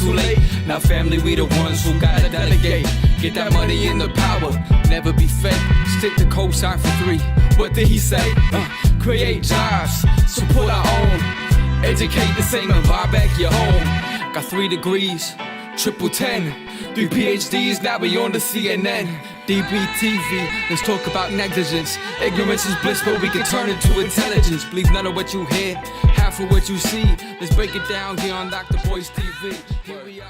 too late. Now family, we the ones who gotta delegate. Get that money and the power, never be fake. Stick to cosign for 3. What did he say? Create jobs, support our own. Educate the same and buy back your home. Got 3 degrees, triple 10. 3 PhDs, now we on the CNN. DBTV, let's talk about negligence. Ignorance is bliss, but we can turn it to intelligence. Believe none of what you hear, half of what you see. Let's break it down here on Dr. Boyce TV. Here we are.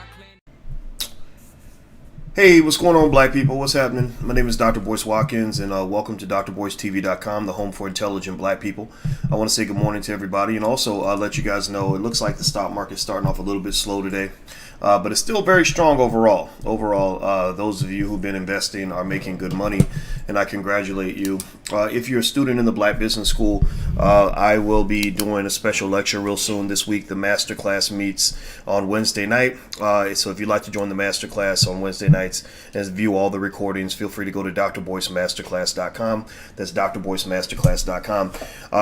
Hey, what's going on, black people? What's happening? My name is Dr. Boyce Watkins, and welcome to drboycetv.com, the home for intelligent black people. I want to say good morning to everybody, and also let you guys know it looks like the stock market's starting off a little bit slow today, but it's still very strong overall. Those of you who've been investing are making good money, and I congratulate you. If you're a student in the Black Business School, I will be doing a special lecture real soon this week. The masterclass meets on Wednesday night, so if you'd like to join the masterclass on Wednesday nights and view all the recordings, feel free to go to drboycemasterclass.com. That's drboycemasterclass.com.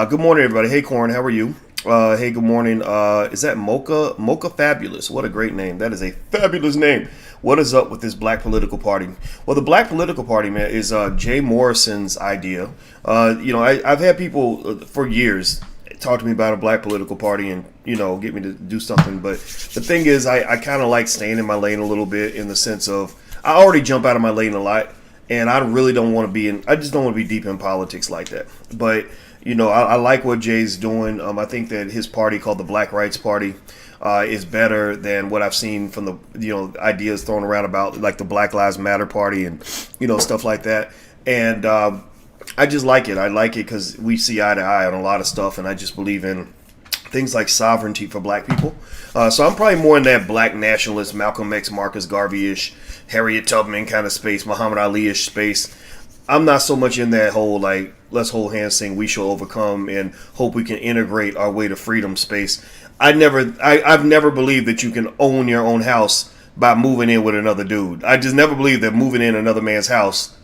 Good morning, everybody. Hey, Corn, how are you? Hey, good morning. Is that Mocha Fabulous? What a great name. That is a fabulous name. What is up with this black political party? Well, the black political party, man, is Jay Morrison's idea. I've had people for years talk to me about a black political party and, get me to do something. But the thing is, I kind of like staying in my lane a little bit, in the sense of I already jump out of my lane a lot, and I really don't want to be I just don't want to be deep in politics like that. But I like what Jay's doing. I think that his party, called the Black Rights Party, is better than what I've seen from the ideas thrown around about like the Black Lives Matter Party and stuff like that. And I just like it. I like it because we see eye to eye on a lot of stuff, and I just believe in things like sovereignty for black people. So I'm probably more in that black nationalist, Malcolm X, Marcus Garvey-ish, Harriet Tubman kind of space, Muhammad Ali-ish space. I'm not so much in that whole, like, let's hold hands, sing "We Shall Overcome" and hope we can integrate our way to freedom space. I've never believed that you can own your own house by moving in with another dude. I just never believed that moving in another man's house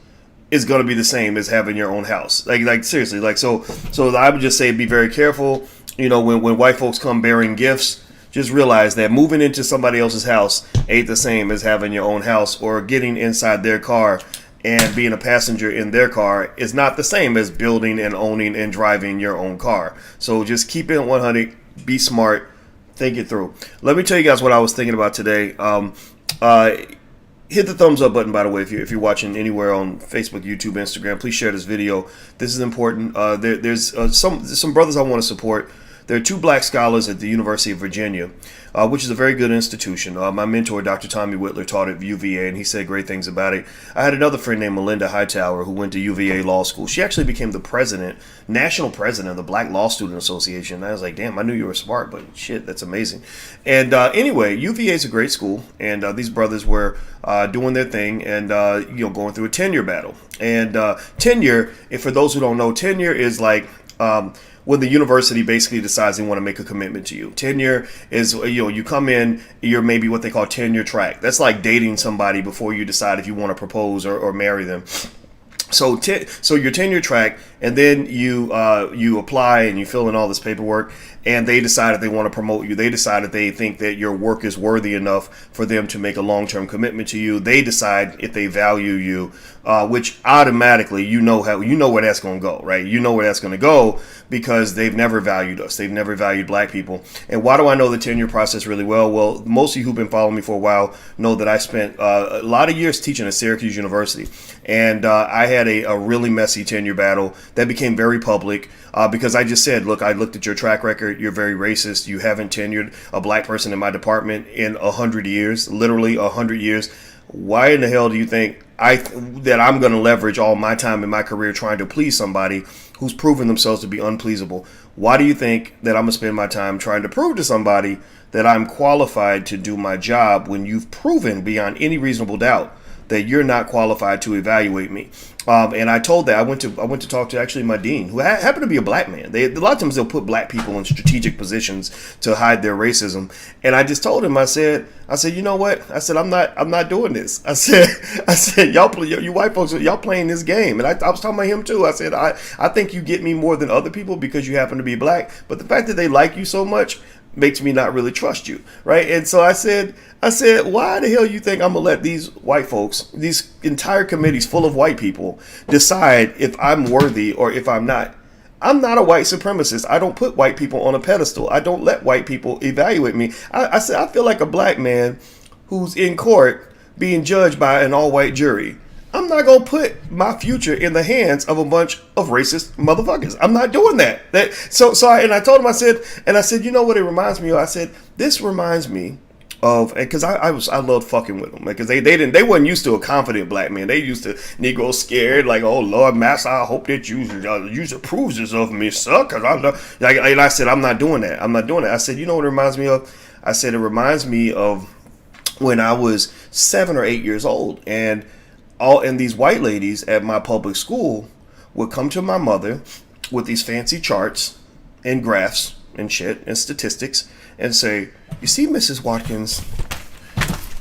is going to be the same as having your own house. Like seriously, so I would just say be very careful. When white folks come bearing gifts, just realize that moving into somebody else's house ain't the same as having your own house, or getting inside their car and being a passenger in their car is not the same as building and owning and driving your own car. So just keep it 100, be smart, think it through. Let me tell you guys what I was thinking about today. Hit the thumbs up button, by the way, if you're watching anywhere on Facebook, YouTube, Instagram. Please share this video. This is important. There's some brothers I want to support. There are 2 black scholars at the University of Virginia, which is a very good institution. My mentor, Dr. Tommy Whitler, taught at UVA, and he said great things about it. I had another friend named Melinda Hightower who went to UVA Law School. She actually became the national president of the Black Law Student Association. And I was like, damn, I knew you were smart, but shit, that's amazing. And anyway, UVA is a great school, and these brothers were doing their thing and going through a tenure battle. And tenure, if for those who don't know, tenure is like when the university basically decides they want to make a commitment to you. Tenure is, you come in, you're maybe what they call tenure track. That's like dating somebody before you decide if you want to propose or marry them. So your tenure track, and then you apply and you fill in all this paperwork, and they decide if they want to promote you. They decide if they think that your work is worthy enough for them to make a long-term commitment to you. They decide if they value you, which automatically you know where that's going to go, right? You know where that's going to go because they've never valued us. They've never valued black people. And why do I know the tenure process really well? Well, most of you who've been following me for a while know that I spent a lot of years teaching at Syracuse University, and I had a really messy tenure battle that became very public. Because I just said, look, I looked at your track record. You're very racist. You haven't tenured a black person in my department in 100 years, literally 100 years. Why in the hell do you think that I'm going to leverage all my time in my career trying to please somebody who's proven themselves to be unpleasable? Why do you think that I'm going to spend my time trying to prove to somebody that I'm qualified to do my job when you've proven beyond any reasonable doubt that you're not qualified to evaluate me? And I told that I went to talk to actually my dean, who happened to be a black man. A lot of times they'll put black people in strategic positions to hide their racism. And I just told him, I said, you know what? I said, I'm not doing this. I said, you white folks, y'all playing this game. And I was talking about him too. I said, I think you get me more than other people because you happen to be black. But the fact that they like you so much makes me not really trust you, right? And so I said, why the hell you think I'm gonna let these white folks, these entire committees full of white people, decide if I'm worthy or if I'm not? I'm not a white supremacist. I don't put white people on a pedestal. I don't let white people evaluate me. I said, I feel like a black man who's in court being judged by an all-white jury. I'm not going to put my future in the hands of a bunch of racist motherfuckers. I'm not doing that. I told him, I said, you know what it reminds me of? I said, this reminds me of, because I loved fucking with them, because they wasn't used to a confident black man. They used to Negroes scared, like, oh Lord, master, I hope that you approves this of me, sir, because I said, I'm not doing that. I said, you know what it reminds me of? I said, it reminds me of when I was 7 or 8 years old, and these white ladies at my public school would come to my mother with these fancy charts and graphs and shit and statistics and say, you see, Mrs. Watkins,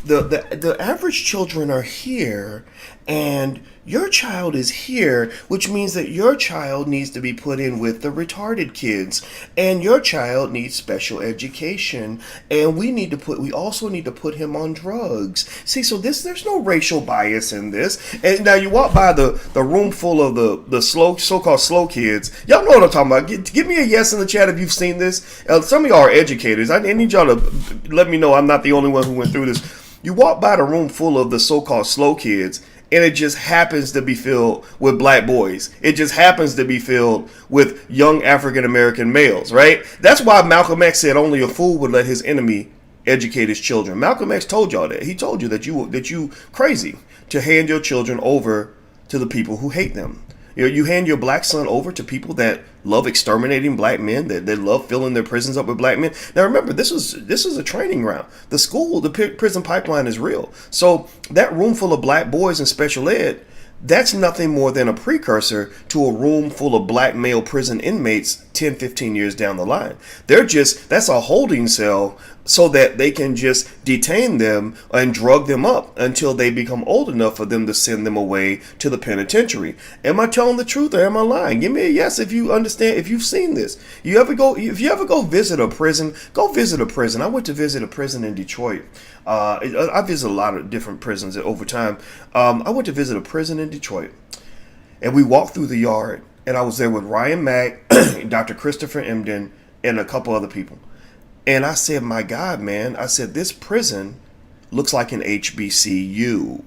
the average children are here, and your child is here, which means that your child needs to be put in with the retarded kids, and your child needs special education, and we also need to put him on drugs. See, so there's no racial bias in this. And now you walk by the room full of the so-called slow kids. Y'all know what I'm talking about. Give me a yes in the chat if you've seen this. Some of y'all are educators. I need y'all to let me know I'm not the only one who went through this. You walk by the room full of the so-called slow kids, and it just happens to be filled with black boys. It just happens to be filled with young African-American males, right? That's why Malcolm X said only a fool would let his enemy educate his children. Malcolm X told y'all that. He told you that you crazy to hand your children over to the people who hate them. You hand your black son over to people that love exterminating black men, that love filling their prisons up with black men. Now remember, this is a training ground. The prison pipeline is real. So that room full of black boys in special ed, that's nothing more than a precursor to a room full of black male prison inmates 10, 15 years down the line. That's a holding cell so that they can just detain them and drug them up until they become old enough for them to send them away to the penitentiary. Am I telling the truth or am I lying? Give me a yes if you understand, if you've seen this. If you ever go visit a prison, go visit a prison. I went to visit a prison in Detroit. I visited a lot of different prisons over time. I went to visit a prison in Detroit, and we walked through the yard, and I was there with Ryan Mack, Dr. Christopher Emden, and a couple other people. And I said, my God, man, I said, this prison looks like an HBCU.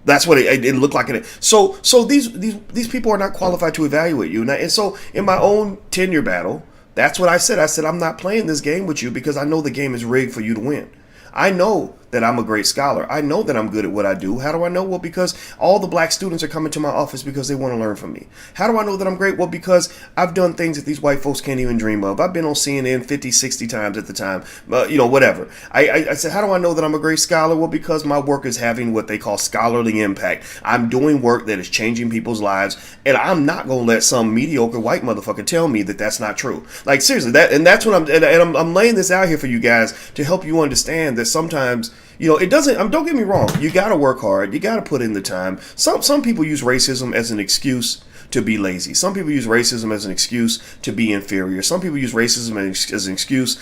That's what it looked like. So these people are not qualified to evaluate you. And so in my own tenure battle, that's what I said. I said, I'm not playing this game with you because I know the game is rigged for you to win. I know that I'm a great scholar. I know that I'm good at what I do. How do I know? Well, because all the black students are coming to my office because they want to learn from me. How do I know that I'm great? Well, because I've done things that these white folks can't even dream of. I've been on CNN 50, 60 times at the time, whatever. I said, how do I know that I'm a great scholar? Well, because my work is having what they call scholarly impact. I'm doing work that is changing people's lives, and I'm not going to let some mediocre white motherfucker tell me that that's not true. Like, seriously, that's what I'm laying this out here for you guys to help you understand that sometimes, it doesn't, don't get me wrong. You got to work hard. You got to put in the time. Some people use racism as an excuse to be lazy. Some people use racism as an excuse to be inferior. Some people use racism as an excuse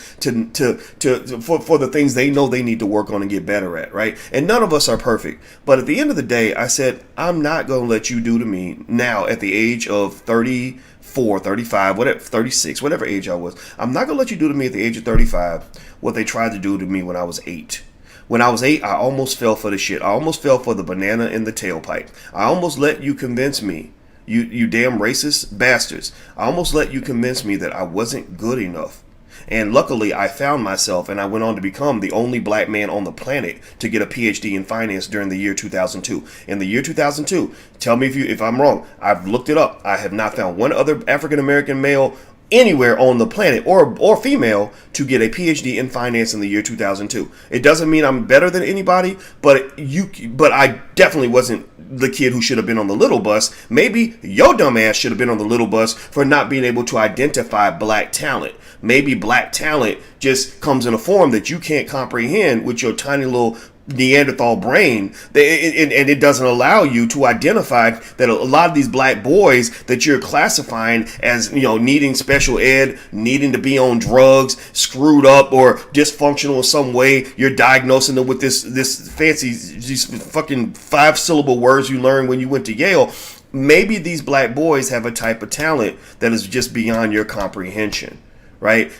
for the things they know they need to work on and get better at, right? And none of us are perfect. But at the end of the day, I said, I'm not going to let you do to me now at the age of 34, 35, whatever, 36, whatever age I was. I'm not going to let you do to me at the age of 35 what they tried to do to me when I was 8. When I was 8, I almost fell for the shit. I almost fell for the banana in the tailpipe. I almost let you convince me, you damn racist bastards. I almost let you convince me that I wasn't good enough. And luckily, I found myself, and I went on to become the only black man on the planet to get a PhD in finance during the year 2002. In the year 2002, tell me if I'm wrong. I've looked it up. I have not found one other African-American male anywhere on the planet or female to get a PhD in finance in the year 2002. It doesn't mean I'm better than anybody, but I definitely wasn't the kid who should have been on the little bus. Maybe your dumb ass should have been on the little bus for not being able to identify black talent. Maybe black talent just comes in a form that you can't comprehend with your tiny little Neanderthal brain, and it doesn't allow you to identify that a lot of these black boys that you're classifying as, needing special ed, needing to be on drugs, screwed up or dysfunctional in some way, you're diagnosing them with this fancy, these fucking 5-syllable words you learned when you went to Yale. Maybe these black boys have a type of talent that is just beyond your comprehension. Right?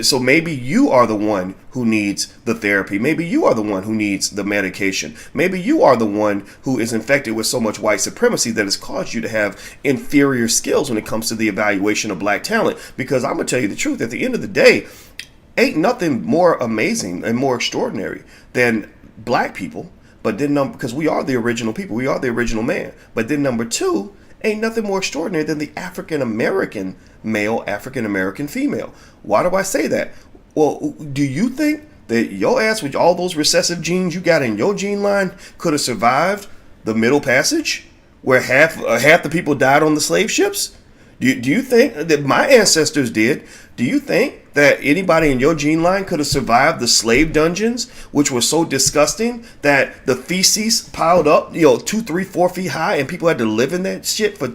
So maybe you are the one who needs the therapy. Maybe you are the one who needs the medication. Maybe you are the one who is infected with so much white supremacy that has caused you to have inferior skills when it comes to the evaluation of black talent. Because I'm going to tell you the truth, at the end of the day, ain't nothing more amazing and more extraordinary than black people. But then, because we are the original people, we are the original man. But then number two, ain't nothing more extraordinary than the African American male, African American female. Why do I say that? Well, do you think that your ass with all those recessive genes you got in your gene line could have survived the Middle Passage, where half the people died on the slave ships? Do you think that my ancestors did? Do you think that anybody in your gene line could have survived the slave dungeons, which were so disgusting that the feces piled up, 2, 3, 4 feet high, and people had to live in that shit for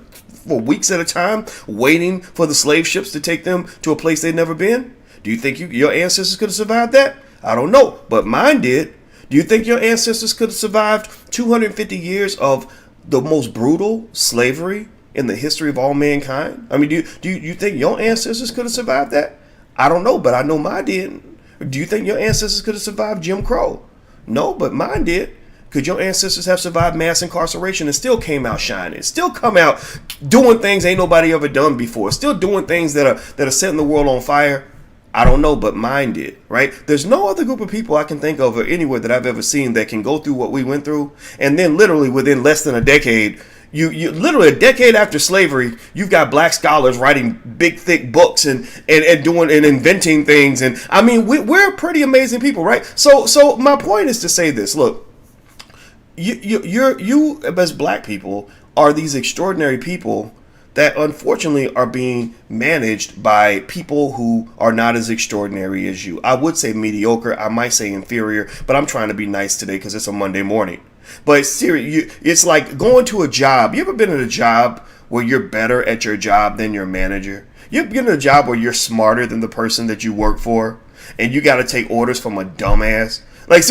weeks at a time, waiting for the slave ships to take them to a place they'd never been? Do you think your ancestors could have survived that? I don't know, but mine did. Do you think your ancestors could have survived 250 years of the most brutal slavery in the history of all mankind? I mean, do you think your ancestors could have survived that? I don't know, but I know mine did. Do you think your ancestors could have survived Jim Crow? No, but mine did. Could your ancestors have survived mass incarceration and still came out shining? Still come out doing things ain't nobody ever done before? Still doing things that are setting the world on fire? I don't know, but mine did, right? There's no other group of people I can think of or anywhere that I've ever seen that can go through what we went through, and then literally within less than a decade, you literally a decade after slavery, you've got black scholars writing big, thick books and doing and inventing things. And I mean, we're pretty amazing people, right? So my point is to say this: look, you as black people are these extraordinary people that unfortunately are being managed by people who are not as extraordinary as you. I would say mediocre. I might say inferior, but I'm trying to be nice today because it's a Monday morning. But seriously, it's like going to a job. You ever been in a job where you're better at your job than your manager? You ever been in a job where you're smarter than the person that you work for, and you got to take orders from a dumbass? Like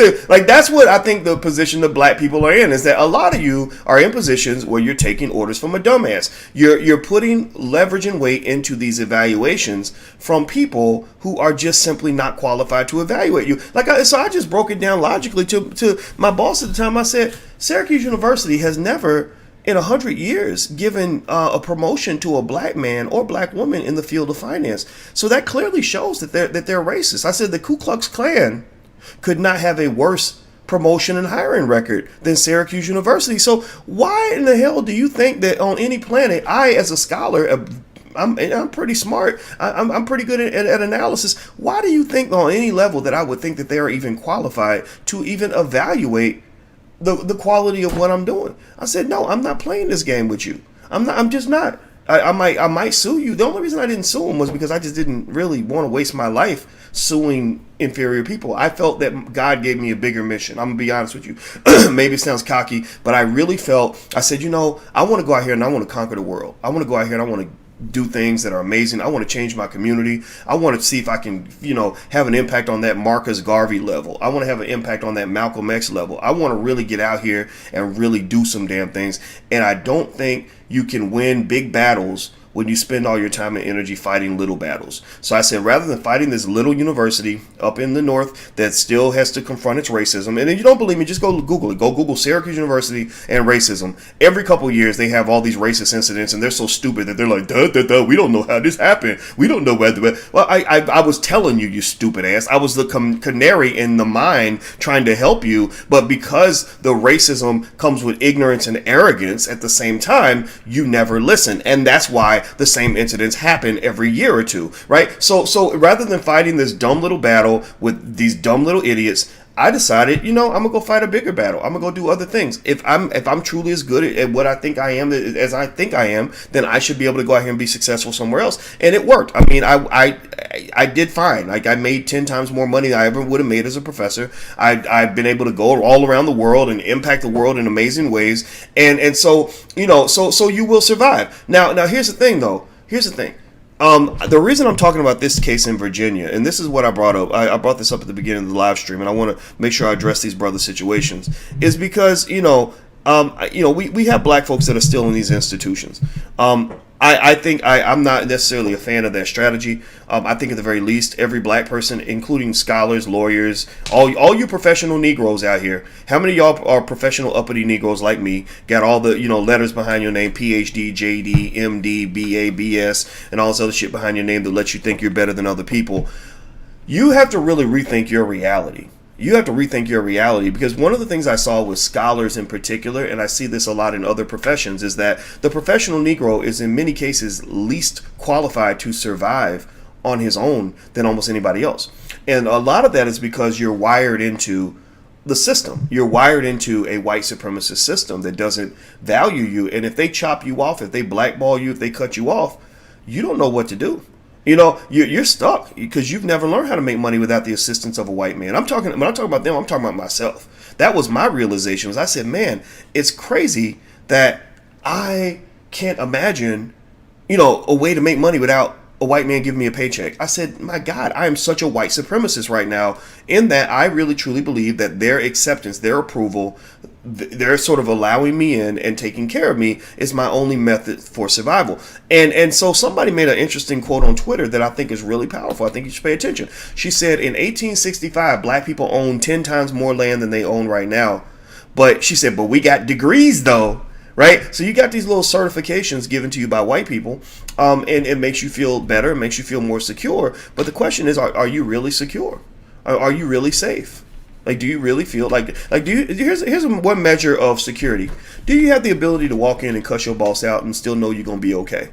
that's what I think the position that black people are in, is that a lot of you are in positions where you're taking orders from a dumbass. You're putting leverage and weight into these evaluations from people who are just simply not qualified to evaluate you. So I just broke it down logically to my boss at the time. I said, Syracuse University has never in 100 years given a promotion to a black man or black woman in the field of finance. So that clearly shows that they're racist. I said the Ku Klux Klan could not have a worse promotion and hiring record than Syracuse University. So why in the hell do you think that on any planet, I as a scholar, I'm pretty smart, I'm pretty good at analysis, why do you think on any level that I would think that they are even qualified to even evaluate the quality of what I'm doing? I said, no, I'm not playing this game with you. I'm just not. I might sue you. The only reason I didn't sue him was because I just didn't really want to waste my life suing inferior people. I felt that God gave me a bigger mission. I'm gonna be honest with you. Maybe it sounds cocky, but I really felt, I said, I want to go out here and I want to conquer the world. I want to go out here and I want to do things that are amazing. I want to change my community. I want to see if I can, have an impact on that Marcus Garvey level. I want to have an impact on that Malcolm X level. I want to really get out here and really do some damn things. And I don't think you can win big battles when you spend all your time and energy fighting little battles. So I said, rather than fighting this little university up in the north that still has to confront its racism, and if you don't believe me, just go Google it. Go Google Syracuse University and racism. Every couple of years, they have all these racist incidents, and they're so stupid that they're like, duh, we don't know how this happened. We don't know whether. Well, I was telling you, you stupid ass. I was the canary in the mine trying to help you, but because the racism comes with ignorance and arrogance at the same time, you never listen, and that's why the same incidents happen every year or two, right? So rather than fighting this dumb little battle with these dumb little idiots, I decided, I'm gonna go fight a bigger battle. I'm gonna go do other things. If I'm truly as good at what I think I am as I think I am, then I should be able to go out here and be successful somewhere else. And it worked. I mean, I did fine. Like, I made 10 times more money than I ever would have made as a professor. I've been able to go all around the world and impact the world in amazing ways. And so, so you will survive. Now here's the thing though. Here's the thing. The reason I'm talking about this case in Virginia, and this is what I brought up, I brought this up at the beginning of the live stream, and I want to make sure I address these brother situations, is because, we have black folks that are still in these institutions. I think I'm not necessarily a fan of that strategy. I think at the very least, every black person, including scholars, lawyers, all you professional Negroes out here, how many of y'all are professional uppity Negroes like me, got all the, letters behind your name, PhD, JD, MD, BA, BS, and all this other shit behind your name that lets you think you're better than other people? You have to really rethink your reality. You have to rethink your reality, because one of the things I saw with scholars in particular, and I see this a lot in other professions, is that the professional Negro is in many cases least qualified to survive on his own than almost anybody else. And a lot of that is because you're wired into the system. You're wired into a white supremacist system that doesn't value you. And if they chop you off, if they blackball you, if they cut you off, you don't know what to do. You're stuck because you've never learned how to make money without the assistance of a white man. When I'm talking about them, I'm talking about myself. That was my realization. Was I said, man, it's crazy that I can't imagine, a way to make money without a white man giving me a paycheck. I said, my God, I am such a white supremacist right now, in that I really truly believe that their acceptance, their approval, they're sort of allowing me in and taking care of me is my only method for survival. And so somebody made an interesting quote on Twitter that I think is really powerful. I think you should pay attention. She said, in 1865, black people owned 10 times more land than they own right now. But she said, but we got degrees though. Right? So you got these little certifications given to you by white people, and it makes you feel better, it makes you feel more secure. But the question is, are you really secure? Are you really safe? Like, do you really feel like here's one measure of security. Do you have the ability to walk in and cuss your boss out and still know you're going to be okay?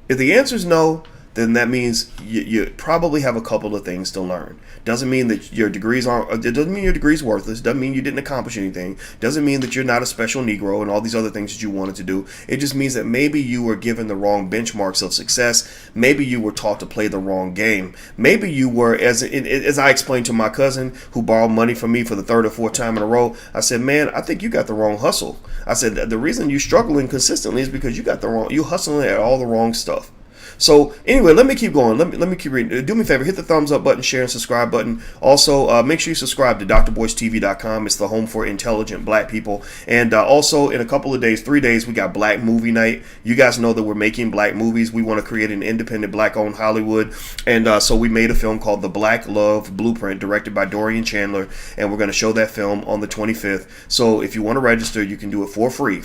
If the answer is no, then that means you probably have a couple of things to learn. Doesn't mean that your degrees aren't. It doesn't mean your degree's worthless. Doesn't mean you didn't accomplish anything. Doesn't mean that you're not a special Negro and all these other things that you wanted to do. It just means that maybe you were given the wrong benchmarks of success. Maybe you were taught to play the wrong game. Maybe you were, as I explained to my cousin who borrowed money from me for the third or fourth time in a row. I said, man, I think you got the wrong hustle. I said the reason you're struggling consistently is because you hustling at all the wrong stuff. So anyway, let me keep going. Let me keep reading. Do me a favor, hit the thumbs up button, share and subscribe button. Also, make sure you subscribe to drboystv.com. It's the home for intelligent black people. And also, in a couple of days, 3 days, we got Black Movie Night. You guys know that we're making black movies. We want to create an independent black-owned Hollywood. And so we made a film called The Black Love Blueprint, directed by Dorian Chandler. And we're going to show that film on the 25th. So if you want to register, you can do it for free.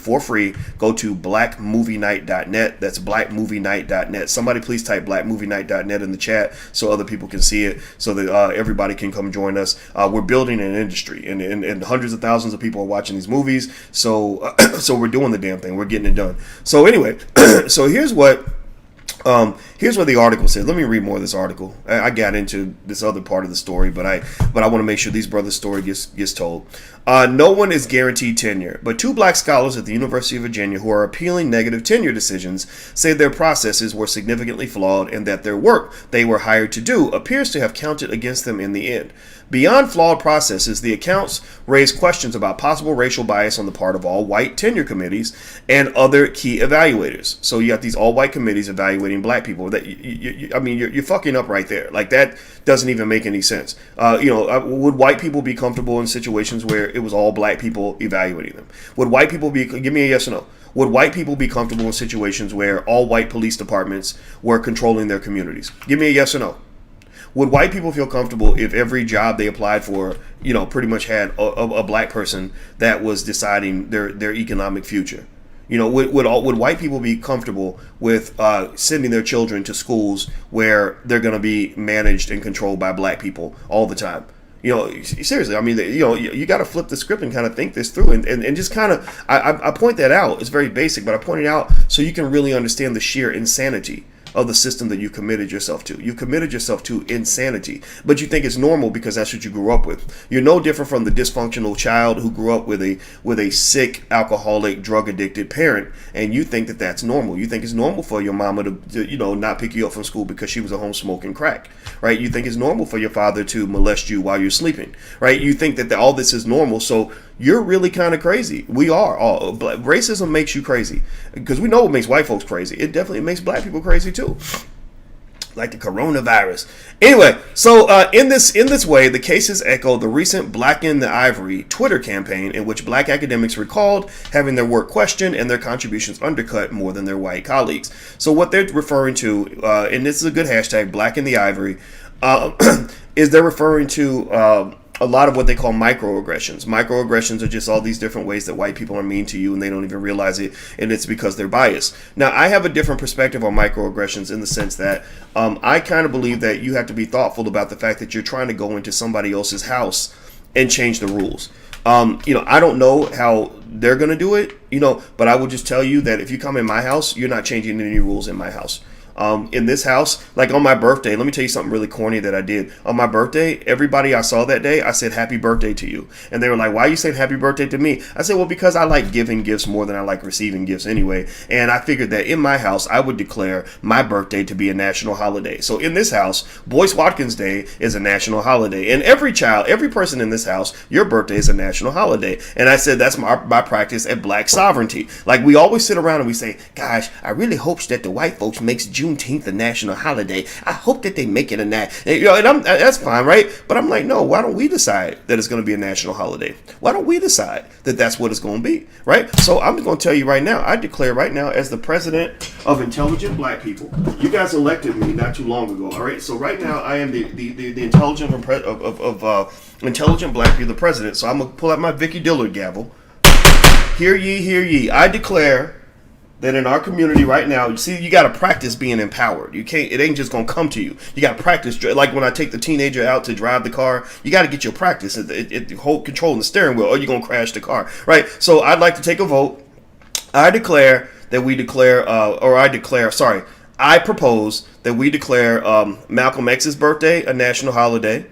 Go to blackmovienight.net. That's blackmovienight.net. Somebody please type blackmovienight.net in the chat so other people can see it, so that everybody can come join us. We're building an industry, and hundreds of thousands of people are watching these movies. So so we're doing the damn thing. We're getting it done. So anyway, so here's what the article said. Let me read more of this article. I got into this other part of the story, but I want to make sure these brothers' story gets told. No one is guaranteed tenure, but two black scholars at the University of Virginia who are appealing negative tenure decisions say their processes were significantly flawed and that their work they were hired to do appears to have counted against them in the end. Beyond flawed processes, the accounts raise questions about possible racial bias on the part of all white tenure committees and other key evaluators. So you got these all white committees evaluating black people. That you're fucking up right there. Like, that doesn't even make any sense. Would white people be comfortable in situations where it was all black people evaluating them? Would white people be? Give me a yes or no. Would white people be comfortable in situations where all white police departments were controlling their communities? Give me a yes or no. Would white people feel comfortable if every job they applied for, pretty much had a black person that was deciding their economic future? Would white people be comfortable with sending their children to schools where they're going to be managed and controlled by black people all the time? Seriously, I mean, you got to flip the script and kind of think this through, and just kind of, I point that out. It's very basic, but I point it out so you can really understand the sheer insanity of the system that you committed yourself to. You committed yourself to insanity, but you think it's normal because that's what you grew up with. You're no different from the dysfunctional child who grew up with a sick, alcoholic, drug addicted parent, and you think that that's normal. You think it's normal for your mama to not pick you up from school because she was at home smoking crack, right? You think it's normal for your father to molest you while you're sleeping, right? You think that all this is normal, so you're really kind of crazy. We are all. Racism makes you crazy because we know it makes white folks crazy. It definitely makes black people crazy too, like the coronavirus. Anyway, so in this way, the cases echo the recent Blacken the Ivory Twitter campaign, in which black academics recalled having their work questioned and their contributions undercut more than their white colleagues. So what they're referring to, and this is a good hashtag, Blacken the Ivory, is they're referring to a lot of what they call microaggressions. Microaggressions are just all these different ways that white people are mean to you and they don't even realize it, and it's because they're biased. Now, I have a different perspective on microaggressions in the sense that I kind of believe that you have to be thoughtful about the fact that you're trying to go into somebody else's house and change the rules. I don't know how they're going to do it, but I will just tell you that if you come in my house, you're not changing any rules in my house. In this house, like on my birthday, let me tell you something really corny that I did. On my birthday, everybody I saw that day, I said, happy birthday to you. And they were like, why are you saying happy birthday to me? I said, well, because I like giving gifts more than I like receiving gifts anyway. And I figured that in my house, I would declare my birthday to be a national holiday. So in this house, Boyce Watkins Day is a national holiday. And every person in this house, your birthday is a national holiday. And I said, that's my practice at Black sovereignty. Like, we always sit around and we say, gosh, I really hope that the white folks makes Juneteenth a national holiday. I hope that they make it a that's fine, right? But I'm like, no, why don't we decide that it's going to be a national holiday? Why don't we decide that that's what it's going to be, right? So I'm going to tell you right now, I declare right now as the president of Intelligent Black People. You guys elected me not too long ago, all right? So right now I am the intelligent of Intelligent Black People, the president. So I'm going to pull out my Vicky Dillard gavel. Hear ye, hear ye. I declare that in our community right now, you got to practice being empowered. It ain't just going to come to you. You got to practice. Like when I take the teenager out to drive the car, you got to get your practice. Hold control in the steering wheel or you're going to crash the car, right? So I'd like to take a vote. I propose that we declare Malcolm X's birthday a national holiday.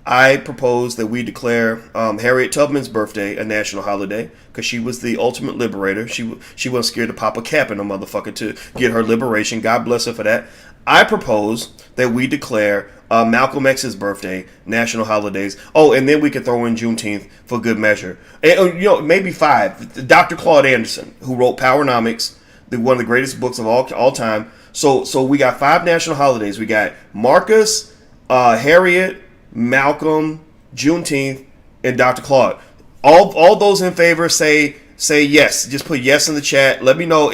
I propose that we declare Harriet Tubman's birthday a national holiday because she was the ultimate liberator. She wasn't scared to pop a cap in a motherfucker to get her liberation. God bless her for that. I propose that we declare Malcolm X's birthday national holidays. Oh, and then we could throw in Juneteenth for good measure. And, maybe 5. Dr. Claude Anderson, who wrote Powernomics, one of the greatest books of all time. So we got 5 national holidays. We got Marcus, Harriet, Malcolm, Juneteenth, and Dr. Claude. All those in favor say yes. Just put yes in the chat. Let me know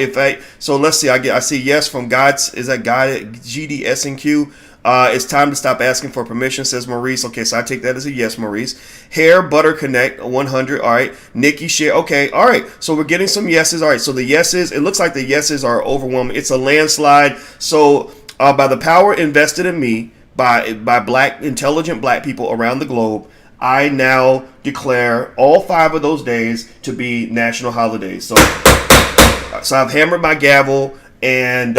so let's see. I see yes from God's. Is that God at GDSNQ? It's time to stop asking for permission, says Maurice. Okay, so I take that as a yes, Maurice. Hair Butter Connect 100. All right. Nikki share. Okay. All right. So we're getting some yeses. All right. So the yeses. It looks like the yeses are overwhelming. It's a landslide. So by the power invested in me by intelligent black people around the globe, I now declare all 5 of those days to be national holidays. So I've hammered my gavel, and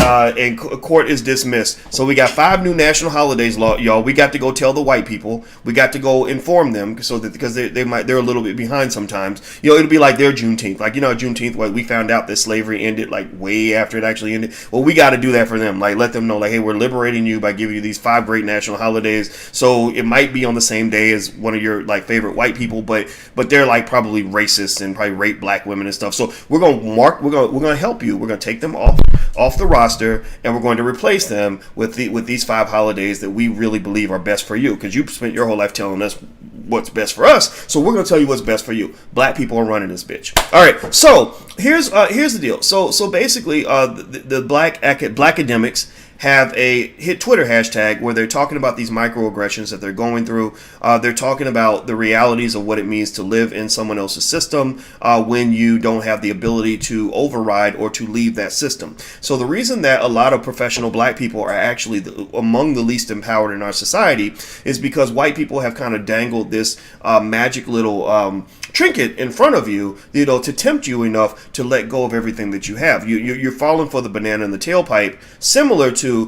court is dismissed. So we got 5 new national holidays, y'all. We got to go tell the white people. We got to go inform them because they're a little bit behind sometimes. It'll be like their Juneteenth. Like, Juneteenth, we found out that slavery ended like way after it actually ended. Well, we got to do that for them. Like, let them know, like, hey, we're liberating you by giving you these 5 great national holidays. So it might be on the same day as one of your like favorite white people, but they're like probably racist and probably rape black women and stuff. So we're gonna help you. We're gonna take them off the roster, and we're going to replace them with these 5 holidays that we really believe are best for you, because you spent your whole life telling us what's best for us, so we're going to tell you what's best for you. Black people are running this bitch. All right, so here's the deal. So basically, the black academics have a hit Twitter hashtag where they're talking about these microaggressions that they're going through. They're talking about the realities of what it means to live in someone else's system when you don't have the ability to override or to leave that system. So the reason that a lot of professional black people are actually among the least empowered in our society is because white people have kind of dangled this magic little trinket in front of you, to tempt you enough to let go of everything that you have. You're falling for the banana in the tailpipe, similar to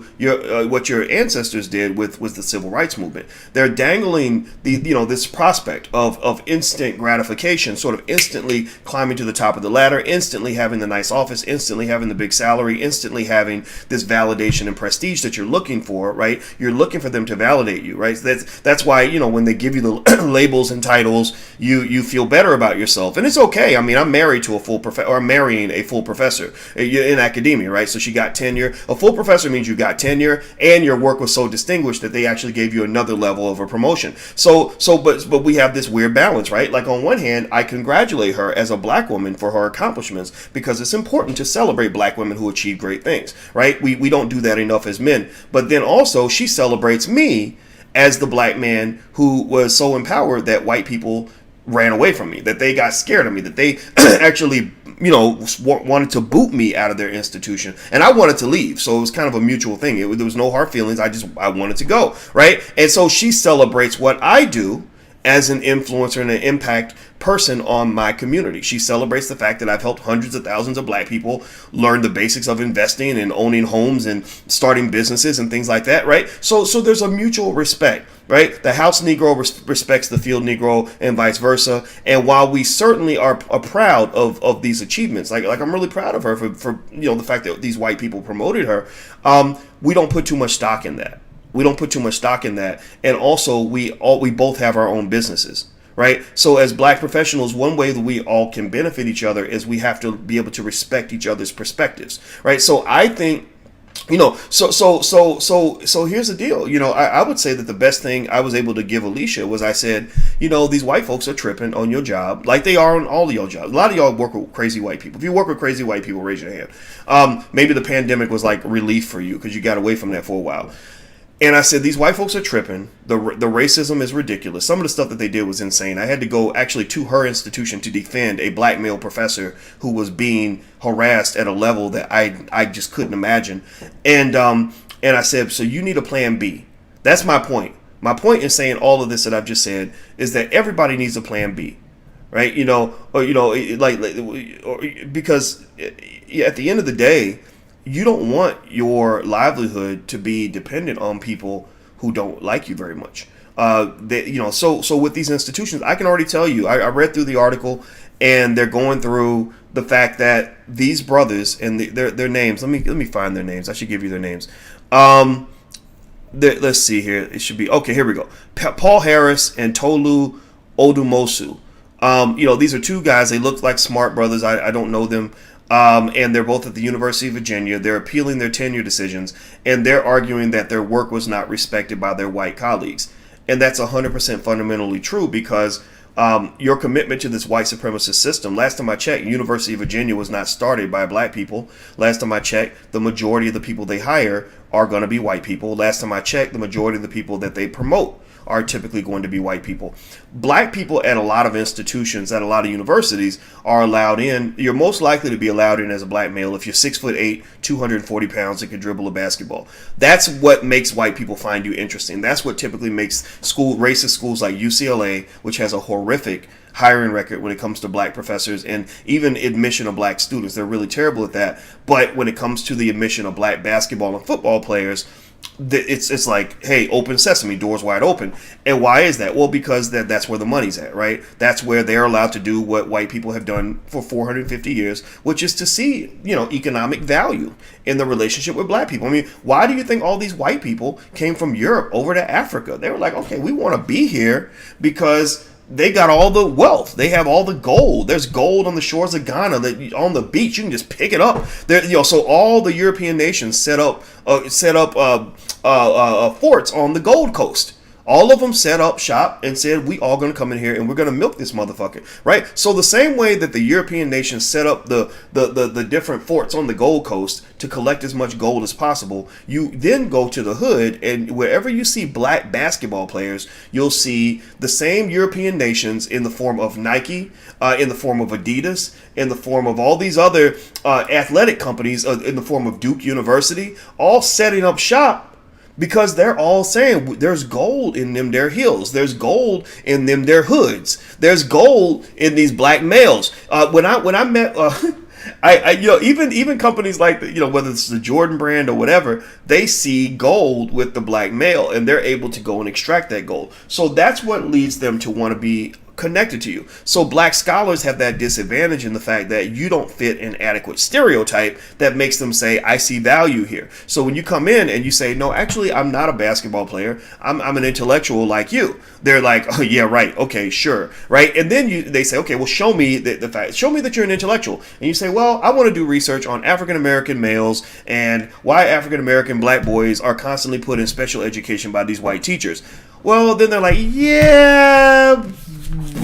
what your ancestors did with the civil rights movement. They're dangling this prospect of instant gratification, sort of instantly climbing to the top of the ladder, instantly having the nice office, instantly having the big salary, instantly having this validation and prestige that you're looking for, right? You're looking for them to validate you, right? That's why, when they give you the labels and titles, you feel better about yourself. And it's okay. I mean, I'm married to I'm marrying a full professor in academia, right? So she got tenure. A full professor means you got tenure and your work was so distinguished that they actually gave you another level of a promotion. But we have this weird balance, right? Like on one hand, I congratulate her as a black woman for her accomplishments because it's important to celebrate black women who achieve great things, right? We don't do that enough as men. But then also she celebrates me as the black man who was so empowered that white people ran away from me, that they got scared of me, that they actually wanted to boot me out of their institution, and I wanted to leave. So it was kind of a mutual thing. There was no hard feelings. I wanted to go, right? And so she celebrates what I do as an influencer and an impact person on my community. She celebrates the fact that I've helped hundreds of thousands of black people learn the basics of investing and owning homes and starting businesses and things like that, right? So there's a mutual respect, right? The house Negro respects the field Negro and vice versa. And while we certainly are proud of these achievements, like I'm really proud of her for the fact that these white people promoted her, we don't put too much stock in that. We don't put too much stock in that. And also we both have our own businesses, right? So as black professionals, one way that we all can benefit each other is we have to be able to respect each other's perspectives, right? So I think, so here's the deal. I would say that the best thing I was able to give Alicia was I said, these white folks are tripping on your job like they are on all of your jobs. A lot of y'all work with crazy white people. If you work with crazy white people, raise your hand. Maybe the pandemic was like relief for you because you got away from that for a while. And I said, these white folks are tripping. The racism is ridiculous. Some of the stuff that they did was insane. I had to go actually to her institution to defend a black male professor who was being harassed at a level that I just couldn't imagine. And I said, so you need a plan B. That's my point. My point in saying all of this that I've just said is that everybody needs a plan B, right? Because at the end of the day, you don't want your livelihood to be dependent on people who don't like you very much. So with these institutions, I can already tell you, I read through the article and they're going through the fact that these brothers and their names, let me find their names. I should give you their names. Let's see here. It should be, okay, here we go. Paul Harris and Tolu Odumosu. These are two guys. They look like smart brothers. I don't know them. And they're both at the University of Virginia. They're appealing their tenure decisions, and they're arguing that their work was not respected by their white colleagues. And that's 100% fundamentally true because your commitment to this white supremacist system, last time I checked, University of Virginia was not started by black people. Last time I checked, the majority of the people they hire are going to be white people. Last time I checked, the majority of the people that they promote are typically going to be white people. Black people at a lot of institutions, at a lot of universities, are allowed in. You're most likely to be allowed in as a black male if you're 6'8", 240 pounds, and can dribble a basketball. That's what makes white people find you interesting. That's what typically makes racist schools like UCLA, which has a horrific hiring record when it comes to black professors and even admission of black students. They're really terrible at that. But when it comes to the admission of black basketball and football players, it's like, hey, open sesame, doors wide open. And why is that? Well, because that's where the money's at, right? That's where they're allowed to do what white people have done for 450 years, which is to see, economic value in the relationship with black people. I mean, why do you think all these white people came from Europe over to Africa? They were like, okay, we want to be here because they got all the wealth. They have all the gold. There's gold on the shores of Ghana that on the beach you can just pick it up. So all the European nations set up forts on the Gold Coast. All of them set up shop and said, we all going to come in here and we're going to milk this motherfucker, right? So the same way that the European nations set up the different forts on the Gold Coast to collect as much gold as possible, you then go to the hood, and wherever you see black basketball players, you'll see the same European nations in the form of Nike, in the form of Adidas, in the form of all these other athletic companies, in the form of Duke University, all setting up shop Because they're all saying there's gold in them their hills, there's gold in them their hoods, there's gold in these black males. When I met I even companies like whether it's the Jordan brand or whatever, they see gold with the black male and they're able to go and extract that gold. So that's what leads them to want to be connected to you. So black scholars have that disadvantage in the fact that you don't fit an adequate stereotype that makes them say, I see value here. So when you come in and you say, no, actually, I'm not a basketball player, I'm an intellectual like you, they're like, oh yeah, right, okay, sure, right? And then they say, okay, well, show me the fact, show me that you're an intellectual. And you say, well, I want to do research on African American males and why African American black boys are constantly put in special education by these white teachers. Well, then they're like, yeah,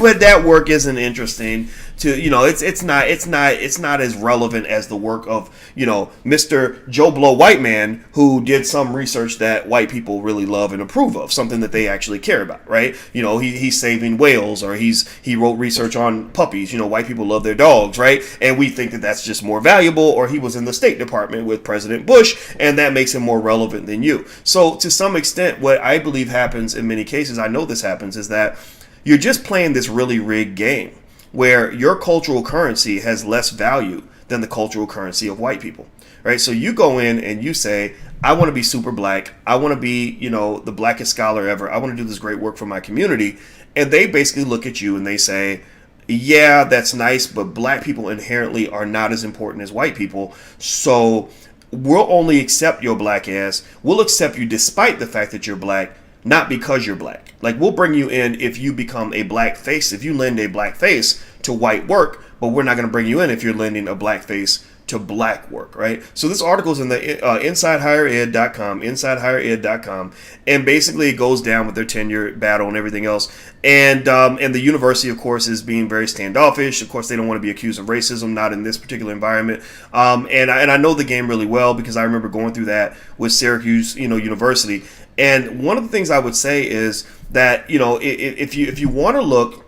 but that work isn't interesting to, it's not as relevant as the work of, Mr. Joe Blow white man who did some research that white people really love and approve of, something that they actually care about, right? He's saving whales, or he wrote research on puppies. White people love their dogs, right? And we think that that's just more valuable, or he was in the State Department with President Bush, and that makes him more relevant than you. So to some extent, what I believe happens in many cases, I know this happens, is that you're just playing this really rigged game where your cultural currency has less value than the cultural currency of white people, right? So you go in and you say, I want to be super black. I want to be, the blackest scholar ever. I want to do this great work for my community. And they basically look at you and they say, yeah, that's nice, but black people inherently are not as important as white people. So we'll only accept your black ass. We'll accept you despite the fact that you're black, not because you're black. Like, we'll bring you in if you become a black face, if you lend a black face to white work, but we're not going to bring you in if you're lending a black face to black work, right? So this article is in the InsideHigherEd.com, and basically it goes down with their tenure battle and everything else. And the university, of course, is being very standoffish. Of course, they don't want to be accused of racism, not in this particular environment. And I know the game really well because I remember going through that with Syracuse, University. And one of the things I would say is that, if you want to look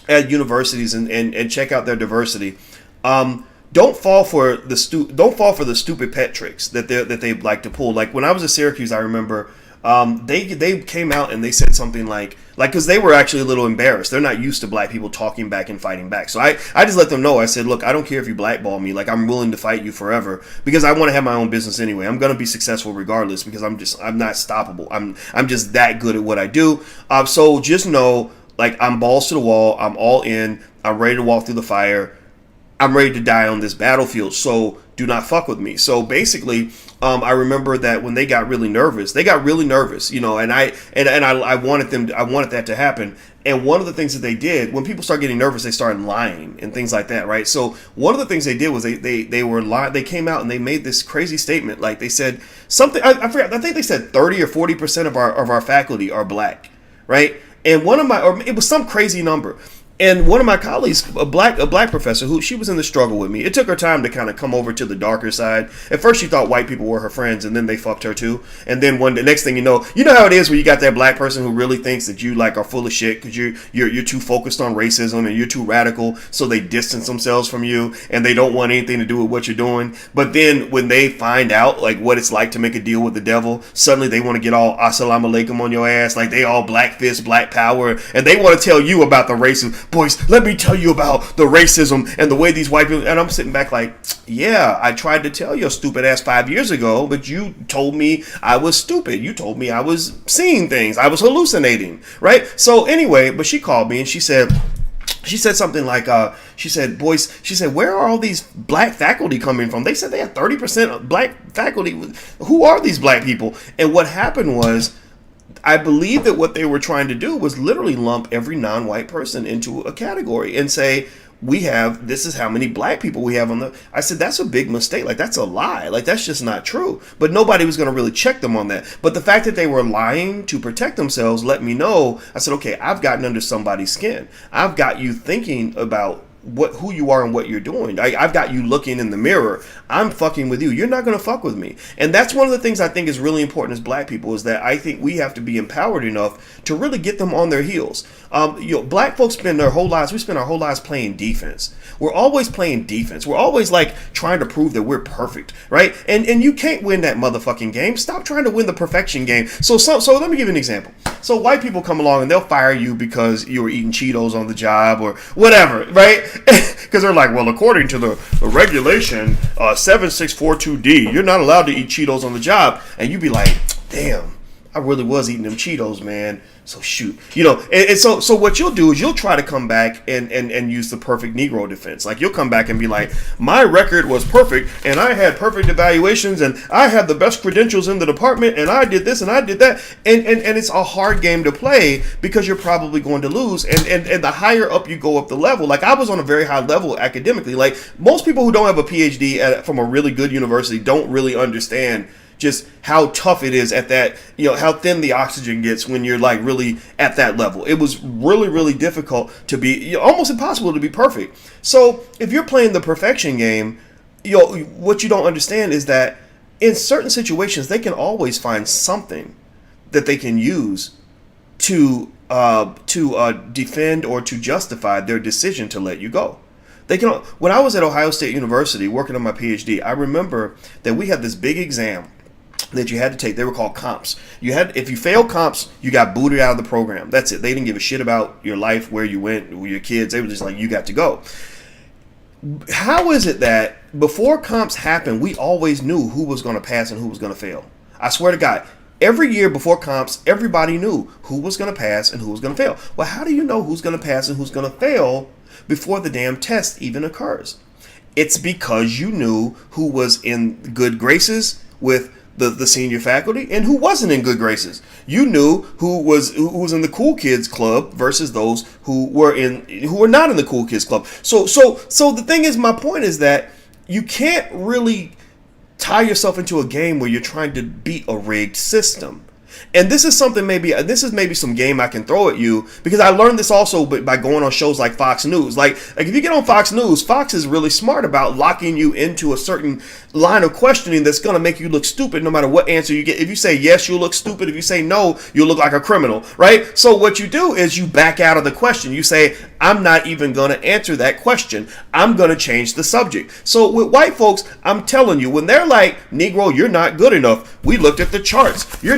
at universities and check out their diversity, don't fall for the stupid pet tricks that they like to pull. Like when I was at Syracuse, I remember they came out and they said something like because they were actually a little embarrassed. They're not used to black people talking back and fighting back. So I just let them know. I said, look, I don't care if you blackball me. Like, I'm willing to fight you forever because I want to have my own business anyway. I'm going to be successful regardless because I'm not stoppable. I'm just that good at what I do. So just know, like, I'm balls to the wall. I'm all in. I'm ready to walk through the fire. I'm ready to die on this battlefield, so do not fuck with me. So basically, I remember that when they got really nervous, and I wanted that to happen. And one of the things that they did, when people start getting nervous, they started lying and things like that, right? So one of the things they did was they came out and they made this crazy statement. Like, they said something, I forgot, I think they said 30 or 40% of our faculty are black, right? And it was some crazy number. And one of my colleagues, a black professor, who she was in the struggle with me. It took her time to kind of come over to the darker side. At first, she thought white people were her friends, and then they fucked her too. And then the next thing you know how it is when you got that black person who really thinks that you like are full of shit because you're too focused on racism and you're too radical, so they distance themselves from you and they don't want anything to do with what you're doing. But then when they find out like what it's like to make a deal with the devil, suddenly they want to get all assalamu alaikum on your ass, like they all black fist, black power, and they want to tell you about the racism. Boys, let me tell you about the racism and the way these white people... And I'm sitting back like, yeah, I tried to tell your stupid ass 5 years ago, but you told me I was stupid. You told me I was seeing things. I was hallucinating, right? So anyway, but she called me and she said something like, she said, where are all these black faculty coming from? They said they had 30% black faculty. Who are these black people? And what happened was, I believe that what they were trying to do was literally lump every non-white person into a category and say, this is how many black people we have I said, that's a big mistake. Like, that's a lie. Like, that's just not true. But nobody was going to really check them on that. But the fact that they were lying to protect themselves let me know. I said, okay, I've gotten under somebody's skin. I've got you thinking about who you are and what you're doing. I've got you looking in the mirror. I'm fucking with you. You're not going to fuck with me. And that's one of the things I think is really important as black people, is that I think we have to be empowered enough to really get them on their heels. Black folks spend our whole lives playing defense. We're always playing defense. We're always like trying to prove that we're perfect, right? And you can't win that motherfucking game. Stop trying to win the perfection game. So let me give you an example. So white people come along and they'll fire you because you were eating Cheetos on the job or whatever, right? Because they're like, well, according to the regulation 7642D, you're not allowed to eat Cheetos on the job. And you'd be like, damn, I really was eating them Cheetos, man. So shoot, and so what you'll do is you'll try to come back and use the perfect Negro defense. Like, you'll come back and be like, my record was perfect and I had perfect evaluations and I had the best credentials in the department and I did this and I did that. And it's a hard game to play because you're probably going to lose. And the higher up you go up the level, like I was on a very high level academically. Like, most people who don't have a PhD from a really good university don't really understand just how tough it is at that, how thin the oxygen gets when you're like really at that level. It was really, really difficult to be, almost impossible to be perfect. So if you're playing the perfection game, what you don't understand is that in certain situations, they can always find something that they can use to defend or to justify their decision to let you go. When I was at Ohio State University working on my PhD, I remember that we had this big exam that you had to take. They were called comps. If you failed comps, you got booted out of the program. That's it. They didn't give a shit about your life, where you went, with your kids. They were just like, you got to go. How is it that before comps happened, we always knew who was going to pass and who was going to fail? I swear to God, every year before comps, everybody knew who was going to pass and who was going to fail. Well, how do you know who's going to pass and who's going to fail before the damn test even occurs? It's because you knew who was in good graces with the senior faculty and who wasn't in good graces. You knew who was in the cool kids club versus those who were not in the cool kids club. So the thing is, my point is that you can't really tie yourself into a game where you're trying to beat a rigged system. And this is something maybe some game I can throw at you, because I learned this also by going on shows like Fox News. Like if you get on Fox News, Fox is really smart about locking you into a certain line of questioning that's going to make you look stupid no matter what answer you get. If you say yes, you'll look stupid. If you say no, you'll look like a criminal, right? So what you do is you back out of the question. You say, I'm not even going to answer that question. I'm going to change the subject. So with white folks, I'm telling you, when they're like, Negro, you're not good enough. We looked at the charts. You're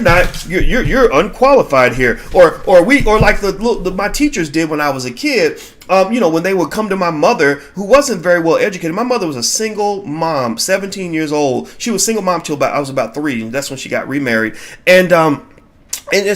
unqualified here. Or like my teachers did when I was a kid. When they would come to my mother, who wasn't very well educated. My mother was a single mom, 17 years old. She was a single mom till I was about 3, and that's when she got remarried. And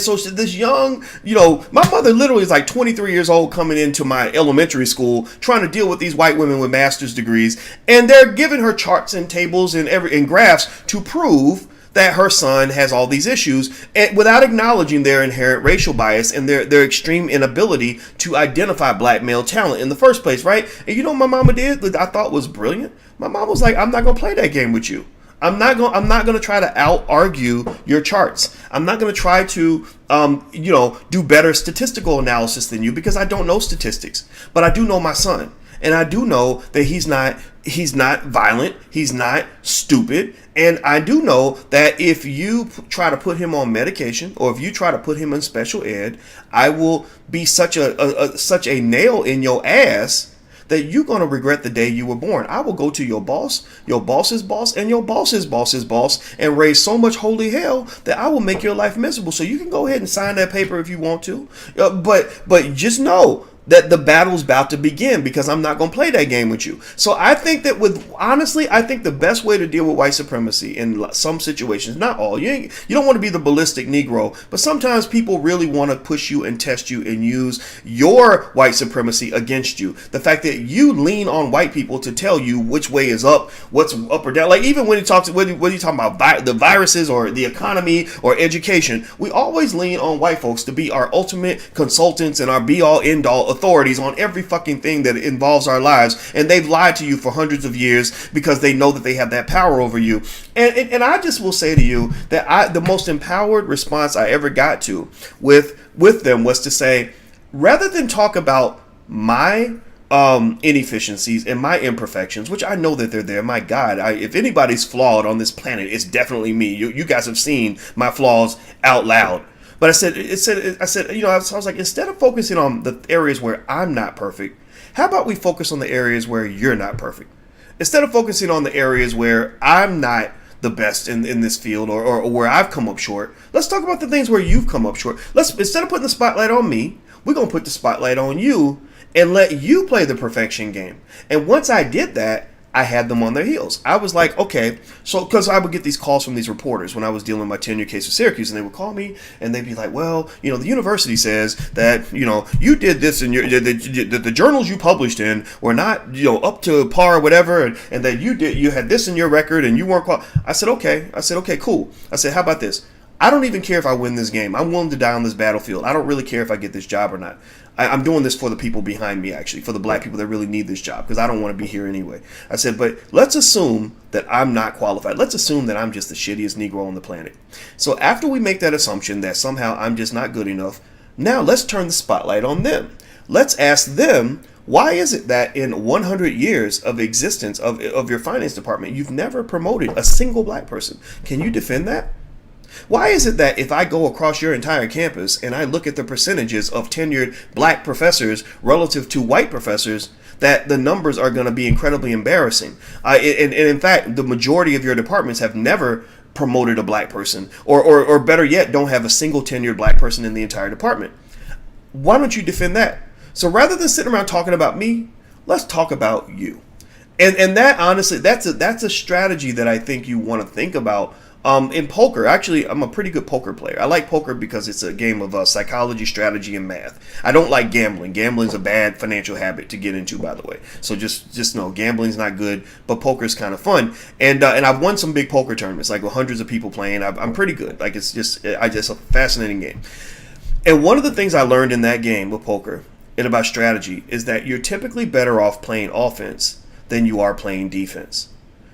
so this young, my mother literally is like 23 years old coming into my elementary school trying to deal with these white women with master's degrees. And they're giving her charts and tables and graphs to prove that her son has all these issues, and without acknowledging their inherent racial bias and their extreme inability to identify black male talent in the first place, right? And you know what my mama did that I thought was brilliant? My mom was like, I'm not going to play that game with you. I'm not going to try to out-argue your charts. I'm not going to try to, do better statistical analysis than you, because I don't know statistics. But I do know my son. And I do know that he's not violent. He's not stupid. And I do know that if you try to put him on medication, or if you try to put him in special ed, I will be such a nail in your ass that you're going to regret the day you were born. I will go to your boss's boss, and your boss's boss's boss, and raise so much holy hell that I will make your life miserable. So you can go ahead and sign that paper if you want to. But just know that the battle's about to begin, because I'm not going to play that game with you. So I think that I think the best way to deal with white supremacy in some situations, not all, you don't want to be the ballistic Negro, but sometimes people really want to push you and test you and use your white supremacy against you. The fact that you lean on white people to tell you which way is up, what's up or down. Like even when you talk about the viruses or the economy or education, we always lean on white folks to be our ultimate consultants and our be-all end-all authorities on every fucking thing that involves our lives, and they've lied to you for hundreds of years because they know that they have that power over you. And I just will say to you that the most empowered response I ever got to with them was to say, rather than talk about my inefficiencies and my imperfections, which I know that they're there. My God, if anybody's flawed on this planet, it's definitely me. You guys have seen my flaws out loud. But I said, I was like, instead of focusing on the areas where I'm not perfect, how about we focus on the areas where you're not perfect? Instead of focusing on the areas where I'm not the best in this field or where I've come up short, let's talk about the things where you've come up short. Instead of putting the spotlight on me, we're going to put the spotlight on you and let you play the perfection game. And once I did that, I had them on their heels. I was like, okay, so because I would get these calls from these reporters when I was dealing with my tenure case with Syracuse, and they would call me and they'd be like, well, the university says that, you did this and the journals you published in were not, up to par or whatever, and that you had this in your record and you weren't I said, okay, cool. I said, how about this? I don't even care if I win this game. I'm willing to die on this battlefield. I don't really care if I get this job or not. I'm doing this for the people behind me, actually, for the black people that really need this job, because I don't want to be here anyway. I said, but let's assume that I'm not qualified. Let's assume that I'm just the shittiest Negro on the planet. So after we make that assumption that somehow I'm just not good enough, now let's turn the spotlight on them. Let's ask them, why is it that in 100 years of existence of your finance department, you've never promoted a single black person? Can you defend that? Why is it that if I go across your entire campus and I look at the percentages of tenured black professors relative to white professors, that the numbers are going to be incredibly embarrassing? And in fact, the majority of your departments have never promoted a black person, or better yet, don't have a single tenured black person in the entire department. Why don't you defend that? So rather than sitting around talking about me, let's talk about you. And that, honestly, that's a strategy that I think you want to think about. In poker, actually, I'm a pretty good poker player. I like poker because it's a game of psychology, strategy, and math. I don't like gambling. Gambling's a bad financial habit to get into, by the way. So just know, gambling's not good, but poker's kind of fun. And I've won some big poker tournaments, like with hundreds of people playing. I'm pretty good. Like it's just a fascinating game. And one of the things I learned in that game with poker and about strategy is that you're typically better off playing offense than you are playing defense.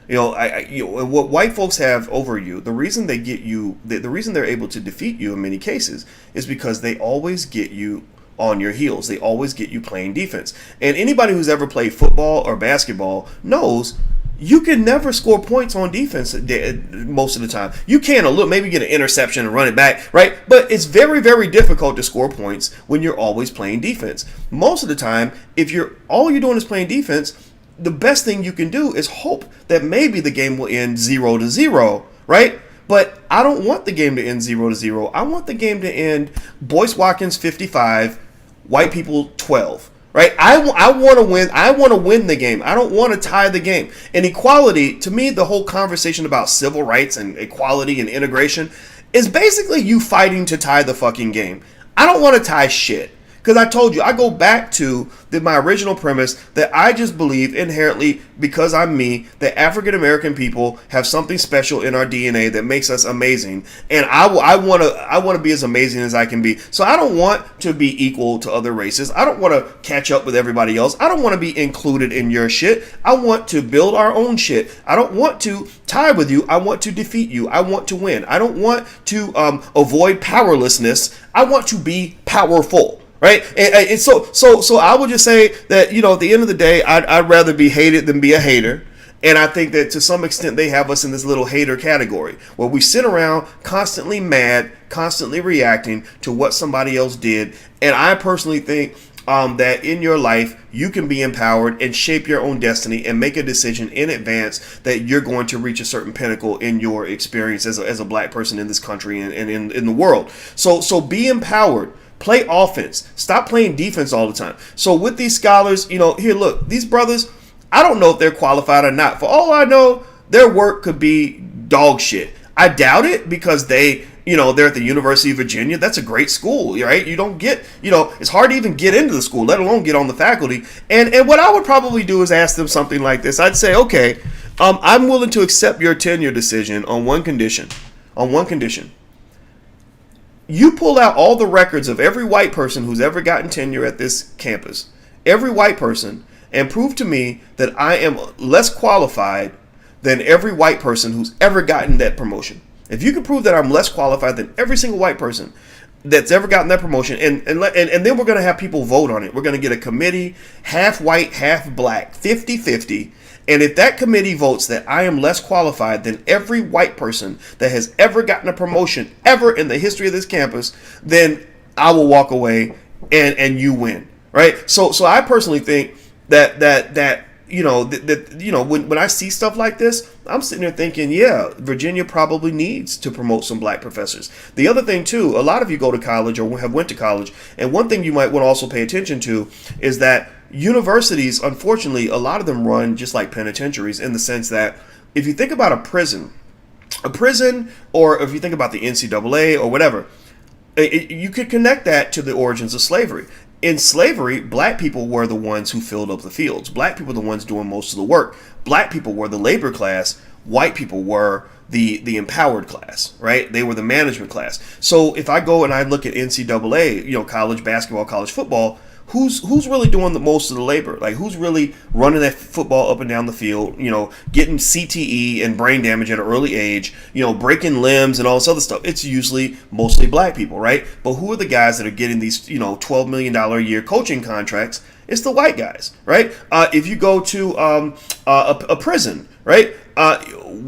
What white folks have over you, the reason they get you, the reason they're able to defeat you in many cases is because they always get you on your heels. They always get you playing defense. And anybody who's ever played football or basketball knows you can never score points on defense most of the time. You can maybe get an interception and run it back, right? But it's very, very difficult to score points when you're always playing defense. Most of the time, if all you're doing is playing defense, the best thing you can do is hope that maybe the game will end 0-0, right? But I don't want the game to end 0-0. I want the game to end Boyce Watkins 55, white people 12, right? I want to win. I want to win the game. I don't want to tie the game. And equality, to me, the whole conversation about civil rights and equality and integration is basically you fighting to tie the fucking game. I don't want to tie shit. Because I told you, I go back to my original premise that I just believe inherently, because I'm me, that African American people have something special in our DNA that makes us amazing, and I want to be as amazing as I can be. So I don't want to be equal to other races. I don't want to catch up with everybody else. I don't want to be included in your shit. I want to build our own shit. I don't want to tie with you. I want to defeat you. I want to win. I don't want to avoid powerlessness. I want to be powerful. Right, and so I would just say that at the end of the day, I'd rather be hated than be a hater, and I think that to some extent they have us in this little hater category where we sit around constantly mad, constantly reacting to what somebody else did. And I personally think that in your life you can be empowered and shape your own destiny and make a decision in advance that you're going to reach a certain pinnacle in your experience as a black person in this country and in the world. So be empowered. Play offense. Stop playing defense all the time. So with these scholars, here, look, these brothers, I don't know if they're qualified or not. For all I know, their work could be dog shit. I doubt it because they're at the University of Virginia. That's a great school, right? You don't get, it's hard to even get into the school, let alone get on the faculty. And what I would probably do is ask them something like this. I'd say, okay, I'm willing to accept your tenure decision on one condition. You pull out all the records of every white person who's ever gotten tenure at this campus, every white person, and prove to me that I am less qualified than every white person who's ever gotten that promotion. If you can prove that I'm less qualified than every single white person, that's ever gotten that promotion, and then we're going to have people vote on it. We're going to get a committee, half white, half black, 50-50. And if that committee votes that I am less qualified than every white person that has ever gotten a promotion ever in the history of this campus, then I will walk away and you win, right? So I personally think that when I see stuff like this, I'm sitting there thinking, yeah, Virginia probably needs to promote some black professors. The other thing too, a lot of you go to college or have went to college, and one thing you might want to also pay attention to is that universities, unfortunately, a lot of them run just like penitentiaries, in the sense that if you think about a prison, or if you think about the NCAA or whatever, you could connect that to the origins of slavery. In slavery, black people were the ones who filled up the fields. Black people were the ones doing most of the work. Black people were the labor class. White people were the empowered class, right? They were the management class. So if I go and I look at NCAA, college basketball, college football, who's really doing the most of the labor? Like, who's really running that football up and down the field, getting CTE and brain damage at an early age, breaking limbs and all this other stuff? It's usually mostly black people, right? But who are the guys that are getting these, $12 million a year coaching contracts? It's the white guys, right? If you go to a prison, right?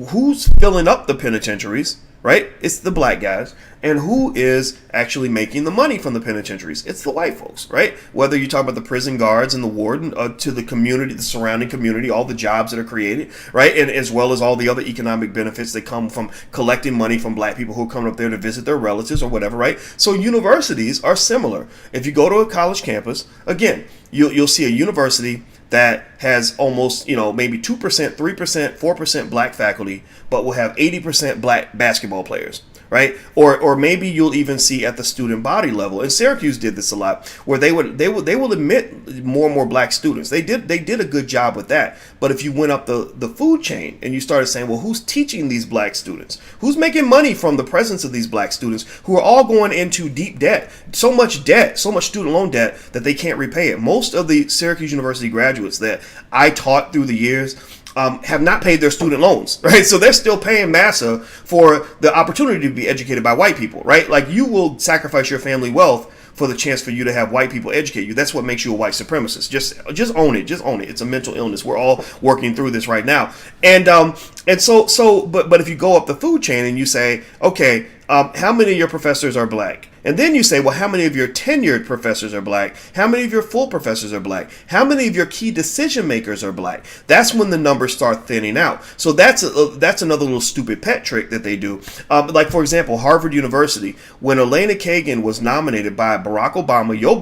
Who's filling up the penitentiaries? Right? It's the black guys. And who is actually making the money from the penitentiaries? It's the white folks, right? Whether you talk about the prison guards and the warden, to the community, the surrounding community, all the jobs that are created, right? And as well as all the other economic benefits that come from collecting money from black people who come up there to visit their relatives or whatever, right? So universities are similar. If you go to a college campus, again, you'll see a university that has almost, maybe 2%, 3%, 4% black faculty, but will have 80% black basketball players, right? Or maybe you'll even see at the student body level. And Syracuse did this a lot, where they will admit more and more black students. They did a good job with that. But if you went up the food chain and you started saying, well, who's teaching these black students? Who's making money from the presence of these black students who are all going into deep debt? So much student loan debt that they can't repay it. Most of the Syracuse University graduates that I taught through the years have not paid their student loans, right? So they're still paying massa for the opportunity to be educated by white people, right? Like, you will sacrifice your family wealth for the chance for you to have white people educate you. That's what makes you a white supremacist. Just own it. Just own it. It's a mental illness. We're all working through this right now. And but if you go up the food chain and you say, okay, how many of your professors are black? And then you say, well, how many of your tenured professors are black? How many of your full professors are black? How many of your key decision makers are black? That's when the numbers start thinning out. So that's another little stupid pet trick that they do. Like, for example, Harvard University, when Elena Kagan was nominated by Barack Obama, your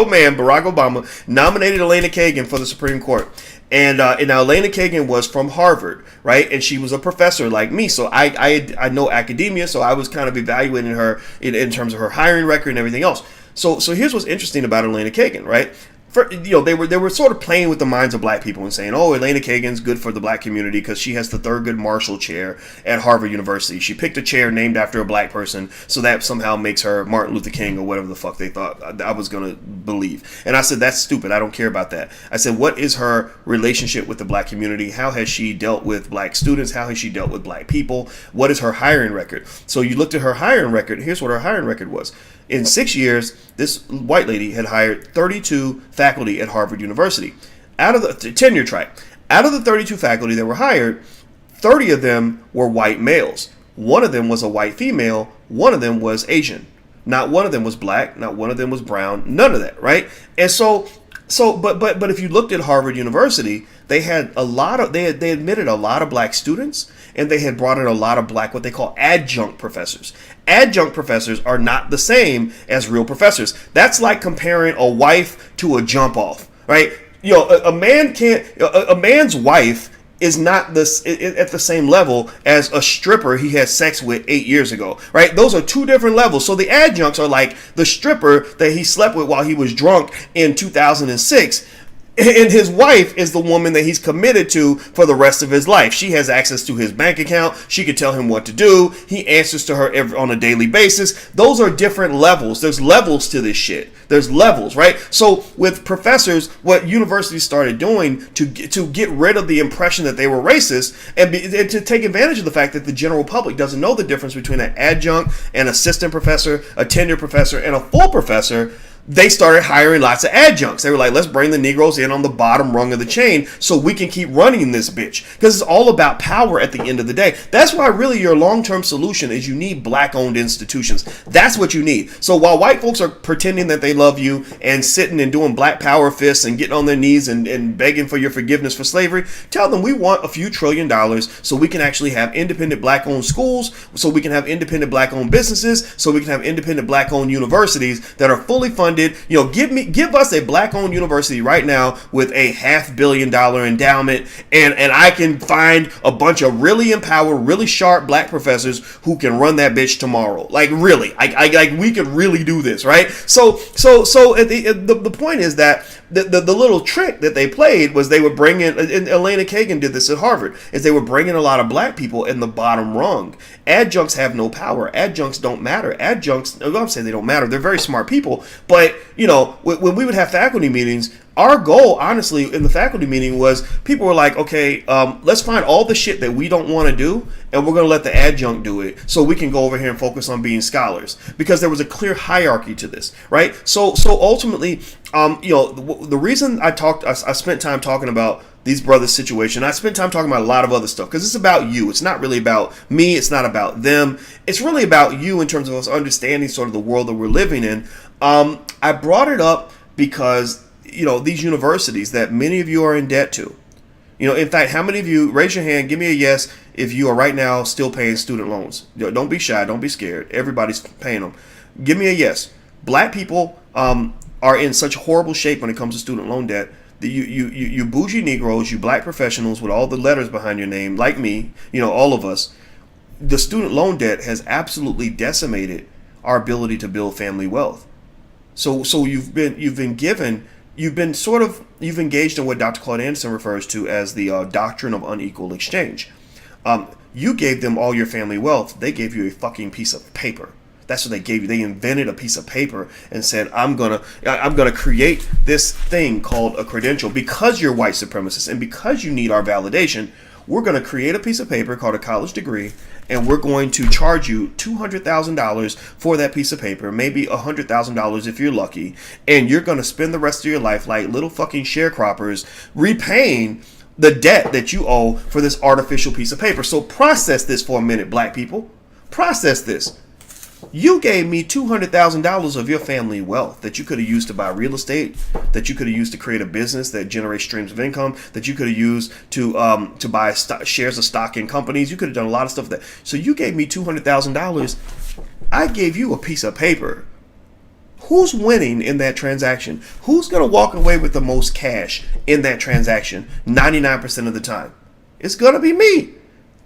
man Barack Obama nominated Elena Kagan for the Supreme Court. And now Elena Kagan was from Harvard, right? And she was a professor like me. So I know academia, so I was kind of evaluating her in terms of her hiring record and everything else. So here's what's interesting about Elena Kagan, right? They were sort of playing with the minds of black people and saying, oh, Elena Kagan's good for the black community because she has the Thurgood Marshall chair at Harvard University. She picked a chair named after a black person, so that somehow makes her Martin Luther King or whatever the fuck they thought I was going to believe. And I said, that's stupid. I don't care about that. I said, what is her relationship with the black community? How has she dealt with black students? How has she dealt with black people? What is her hiring record? So you looked at her hiring record. Here's what her hiring record was. In 6 years, this white lady had hired 32 faculty at Harvard University. Out of the tenure track, out of the 32 faculty that were hired, 30 of them were white males. One of them was a white female. One of them was Asian. Not one of them was black. Not one of them was brown. None of that, right? And but if you looked at Harvard University, they had they admitted a lot of black students, and they had brought in a lot of black, what they call adjunct professors. Adjunct professors are not the same as real professors. That's like comparing a wife to a jump off, right? A man's wife is not at the same level as a stripper he had sex with 8 years ago, right? Those are two different levels. So the adjuncts are like the stripper that he slept with while he was drunk in 2006. And his wife is the woman that he's committed to for the rest of his life. She has access to his bank account. She can tell him what to do. He answers to her on a daily basis. Those are different levels. There's levels to this shit. There's levels, right? So with professors, what universities started doing to get rid of the impression that they were racist and to take advantage of the fact that the general public doesn't know the difference between an adjunct, an assistant professor, a tenured professor, and a full professor, they started hiring lots of adjuncts. They were like, let's bring the Negroes in on the bottom rung of the chain so we can keep running this bitch. Because it's all about power at the end of the day. That's why really your long-term solution is you need black-owned institutions. That's what you need. So while white folks are pretending that they love you and sitting and doing black power fists and getting on their knees and begging for your forgiveness for slavery, tell them we want a few $1 trillion so we can actually have independent black-owned schools, so we can have independent black-owned businesses, so we can have independent black-owned universities that are fully funded. You know, give us a black-owned university right now with a $500 million endowment, and I can find a bunch of really empowered, really sharp black professors who can run that bitch tomorrow. Like really, like we could really do this, right? So the point is that the little trick that they played was they would bring in, and Elena Kagan did this at Harvard, is they were bringing a lot of black people in the bottom rung. Adjuncts have no power. Adjuncts don't matter. Adjuncts, I'm saying they don't matter. They're very smart people, but you know, when we would have faculty meetings, our goal, honestly, in the faculty meeting was people were like, okay, let's find all the shit that we don't want to do, and we're going to let the adjunct do it so we can go over here and focus on being scholars, because there was a clear hierarchy to this, right? So ultimately, you know, the reason I spent time talking about these brothers' situation, I spent time talking about a lot of other stuff, because it's about you. It's not really about me. It's not about them. It's really about you in terms of us understanding sort of the world that we're living in. I brought it up because, you know, these universities that many of you are in debt to. You know, in fact, how many of you, raise your hand, give me a yes if you are right now still paying student loans. You know, don't be shy, don't be scared. Everybody's paying them. Give me a yes. Black people are in such horrible shape when it comes to student loan debt. You bougie Negroes, you black professionals with all the letters behind your name, like me, you know, all of us, the student loan debt has absolutely decimated our ability to build family wealth. So you've engaged in what Dr. Claude Anderson refers to as the doctrine of unequal exchange. You gave them all your family wealth. They gave you a fucking piece of paper. That's what they gave you. They invented a piece of paper and said, I'm gonna create this thing called a credential because you're white supremacists and because you need our validation. We're going to create a piece of paper called a college degree, and we're going to charge you $200,000 for that piece of paper, maybe $100,000 if you're lucky, and you're going to spend the rest of your life like little fucking sharecroppers repaying the debt that you owe for this artificial piece of paper. So process this for a minute, black people. Process this. You gave me $200,000 of your family wealth that you could have used to buy real estate, that you could have used to create a business that generates streams of income, that you could have used to buy shares of stock in companies. You could have done a lot of stuff with that. So you gave me $200,000. I gave you a piece of paper. Who's winning in that transaction? Who's going to walk away with the most cash in that transaction 99% of the time? It's going to be me.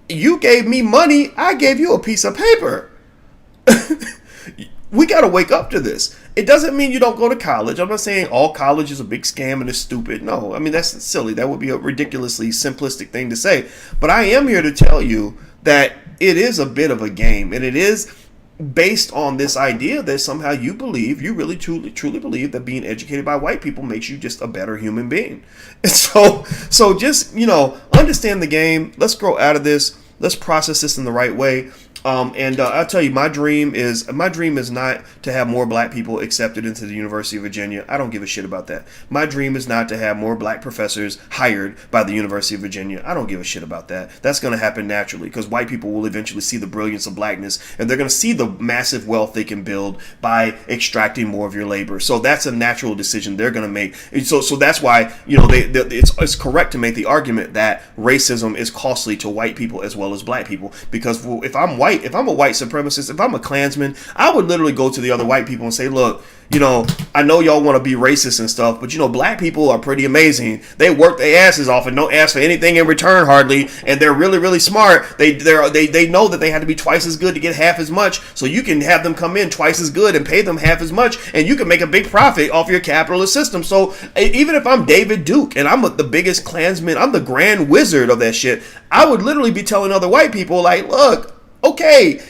You gave me money. I gave you a piece of paper. We got to wake up to this. It doesn't mean you don't go to college. I'm not saying all college is a big scam and is stupid. No, I mean, that's silly. That would be a ridiculously simplistic thing to say. But I am here to tell you that it is a bit of a game, and it is based on this idea that somehow you really truly believe that being educated by white people makes you just a better human being. And so just, you know, understand the game. Let's grow out of this. Let's process this in the right way. I'll tell you, my dream is not to have more black people accepted into the University of Virginia. I don't give a shit about that. My dream is not to have more black professors hired by the University of Virginia. I don't give a shit about that. That's going to happen naturally because white people will eventually see the brilliance of blackness, and they're going to see the massive wealth they can build by extracting more of your labor. So that's a natural decision they're going to make. And so that's why, you know, it's correct to make the argument that racism is costly to white people as well as black people, because if I'm white white supremacist, if I'm a Klansman, I would literally go to the other white people and say, look, you know, I know y'all want to be racist and stuff, but you know, black people are pretty amazing. They work their asses off and don't ask for anything in return hardly, and they're really, really smart. They know that they had to be twice as good to get half as much, so you can have them come in twice as good and pay them half as much, and you can make a big profit off your capitalist system. So even if I'm David Duke and I'm the biggest Klansman, I'm the grand wizard of that shit, I would literally be telling other white people like, look, okay,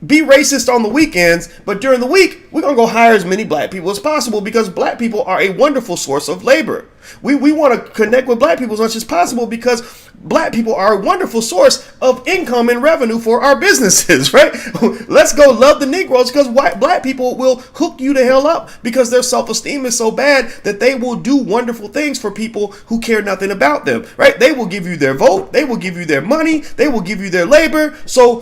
be racist on the weekends, but during the week, we're going to go hire as many black people as possible, because black people are a wonderful source of labor. We want to connect with black people as much as possible, because black people are a wonderful source of income and revenue for our businesses, right? Let's go love the negroes, because black people will hook you the hell up, because their self-esteem is so bad that they will do wonderful things for people who care nothing about them, right? They will give you their vote. They will give you their money. They will give you their labor. So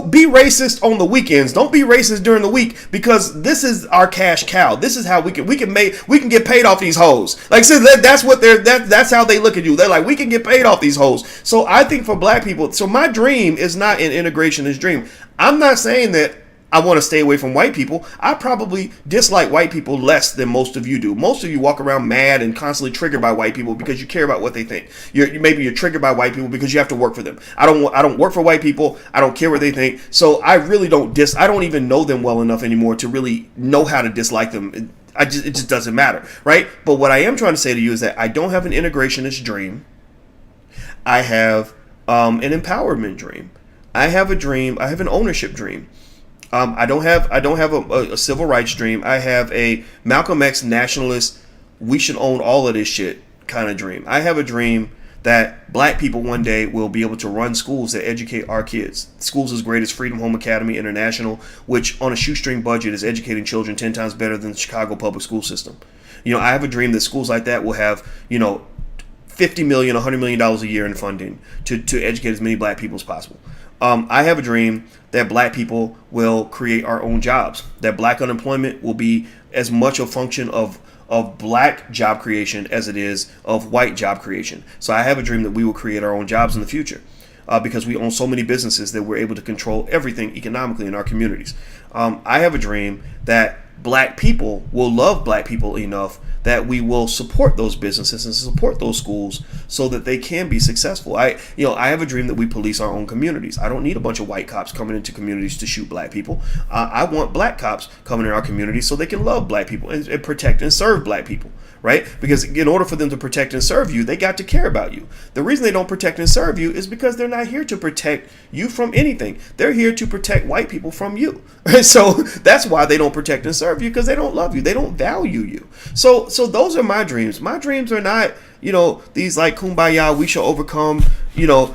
be racist on the weekends. Don't be racist during the week, because this is our cash cow. This is how we can get paid off these hoes. Like I said, that's how they look at you. They're like, we can get paid off these hoes. So I think for black people, so my dream is not an integrationist dream. I'm not saying that I want to stay away from white people. I probably dislike white people less than most of you do. Most of you walk around mad and constantly triggered by white people because you care about what they think. Maybe you're triggered by white people because you have to work for them. I don't work for white people. I don't care what they think. So I really I don't even know them well enough anymore to really know how to dislike them. It just doesn't matter, right? But what I am trying to say to you is that I don't have an integrationist dream. I have an empowerment dream. I have a dream. I have an ownership dream. I don't have a civil rights dream. I have a Malcolm X nationalist, we should own all of this shit kind of dream. I have a dream that black people one day will be able to run schools that educate our kids. Schools as great as Freedom Home Academy International, which on a shoestring budget is educating children 10 times better than the Chicago public school system. You know, I have a dream that schools like that will have, you know, $50 million, $100 million a year in funding to educate as many black people as possible. I have a dream that black people will create our own jobs, that black unemployment will be as much a function of black job creation as it is of white job creation. So I have a dream that we will create our own jobs in the future, because we own so many businesses that we're able to control everything economically in our communities. I have a dream that black people will love black people enough that we will support those businesses and support those schools so that they can be successful. I have a dream that we police our own communities. I don't need a bunch of white cops coming into communities to shoot black people. I want black cops coming in our communities so they can love black people and protect and serve black people, right? Because in order for them to protect and serve you, they got to care about you. The reason they don't protect and serve you is because they're not here to protect you from anything. They're here to protect white people from you. Right? So that's why they don't protect and serve you, because they don't love you. They don't value you. So those are my dreams. My dreams are not, these like kumbaya, we shall overcome,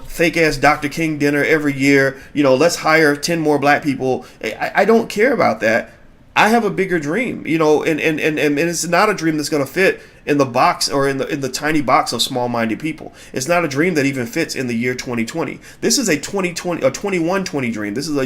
fake ass Dr. King dinner every year. Let's hire 10 more black people. I don't care about that. I have a bigger dream, and it's not a dream that's going to fit in the box or in the tiny box of small-minded people. It's not a dream that even fits in the year 2020. This is a 2120 dream. This is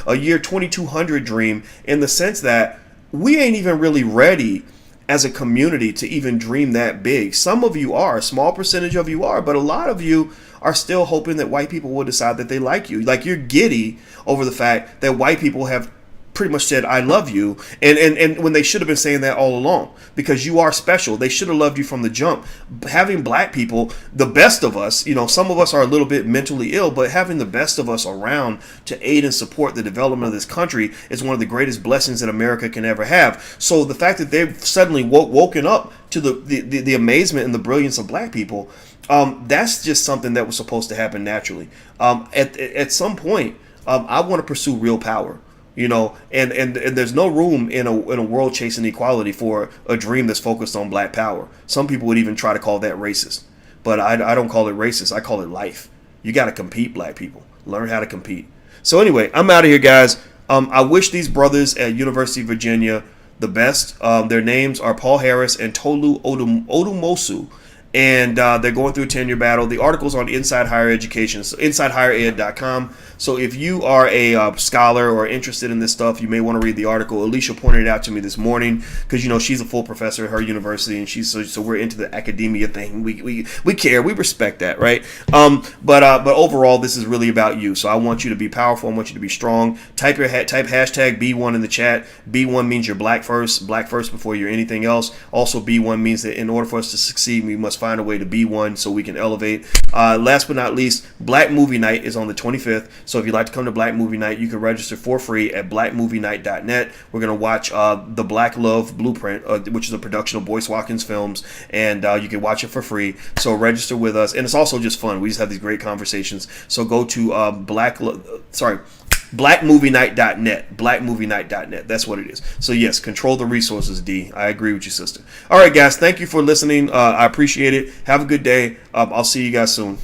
a year 2200 dream, in the sense that we ain't even really ready as a community to even dream that big. Some of you are, a small percentage of you are, but a lot of you are still hoping that white people will decide that they like you. Like, you're giddy over the fact that white people have pretty much said, I love you, and when they should have been saying that all along, because you are special. They should have loved you from the jump. Having black people, the best of us, some of us are a little bit mentally ill, but having the best of us around to aid and support the development of this country is one of the greatest blessings that America can ever have. So the fact that they've suddenly woken up to the amazement and the brilliance of black people, that's just something that was supposed to happen naturally. At some point, I want to pursue real power. And there's no room in a world chasing equality for a dream that's focused on black power. Some people would even try to call that racist, but I don't call it racist. I call it life. You got to compete, black people. Learn how to compete. So anyway, I'm out of here, guys. I wish these brothers at University of Virginia the best. Their names are Paul Harris and Tolu Odumosu. and they're going through a tenure battle. The article's on Inside Higher Education, so InsideHigherEd.com. So if you are a scholar or interested in this stuff, you may want to read the article. Alicia pointed it out to me this morning because she's a full professor at her university, and so we're into the academia thing. We care, we respect that, right? But overall, this is really about you. So I want you to be powerful. I want you to be strong. Type hashtag B1 in the chat. B1 means you're black first before you're anything else. Also, B1 means that in order for us to succeed, we must find a way to be one so we can elevate. Last but not least, Black Movie Night is on the 25th. So if you'd like to come to Black Movie Night, you can register for free at blackmovienight.net. We're going to watch The Black Love Blueprint, which is a production of Boyce Watkins Films, and you can watch it for free. So register with us, and it's also just fun. We just have these great conversations. So go to blackmovienight.net. Blackmovienight.net. That's what it is. So yes, control the resources, D. I agree with you, sister. All right, guys. Thank you for listening. I appreciate it. Have a good day. I'll see you guys soon.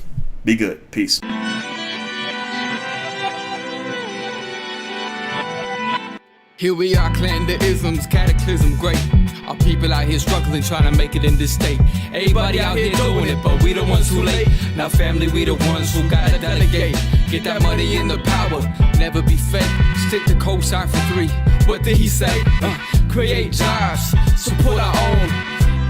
Be good. Peace. Here we are, clan the isms, cataclysm great. Our people out here struggling, trying to make it in this state. Everybody out here doing it, but we the ones who late. Now family, we the ones who gotta delegate. Get that money in the power, never be fake. Stick to cosign for 3. What did he say? Create jobs, support our own.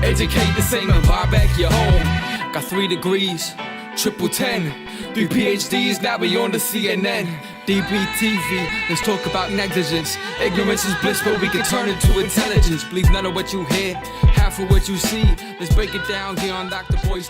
Educate the same and buy back your home. Got 3 degrees, triple 10. 3 PhDs, now we on the CNN. DBTV, let's talk about negligence. Ignorance is bliss, but we can turn it to intelligence. Believe none of what you hear, half of what you see. Let's break it down here on Dr. Boyce.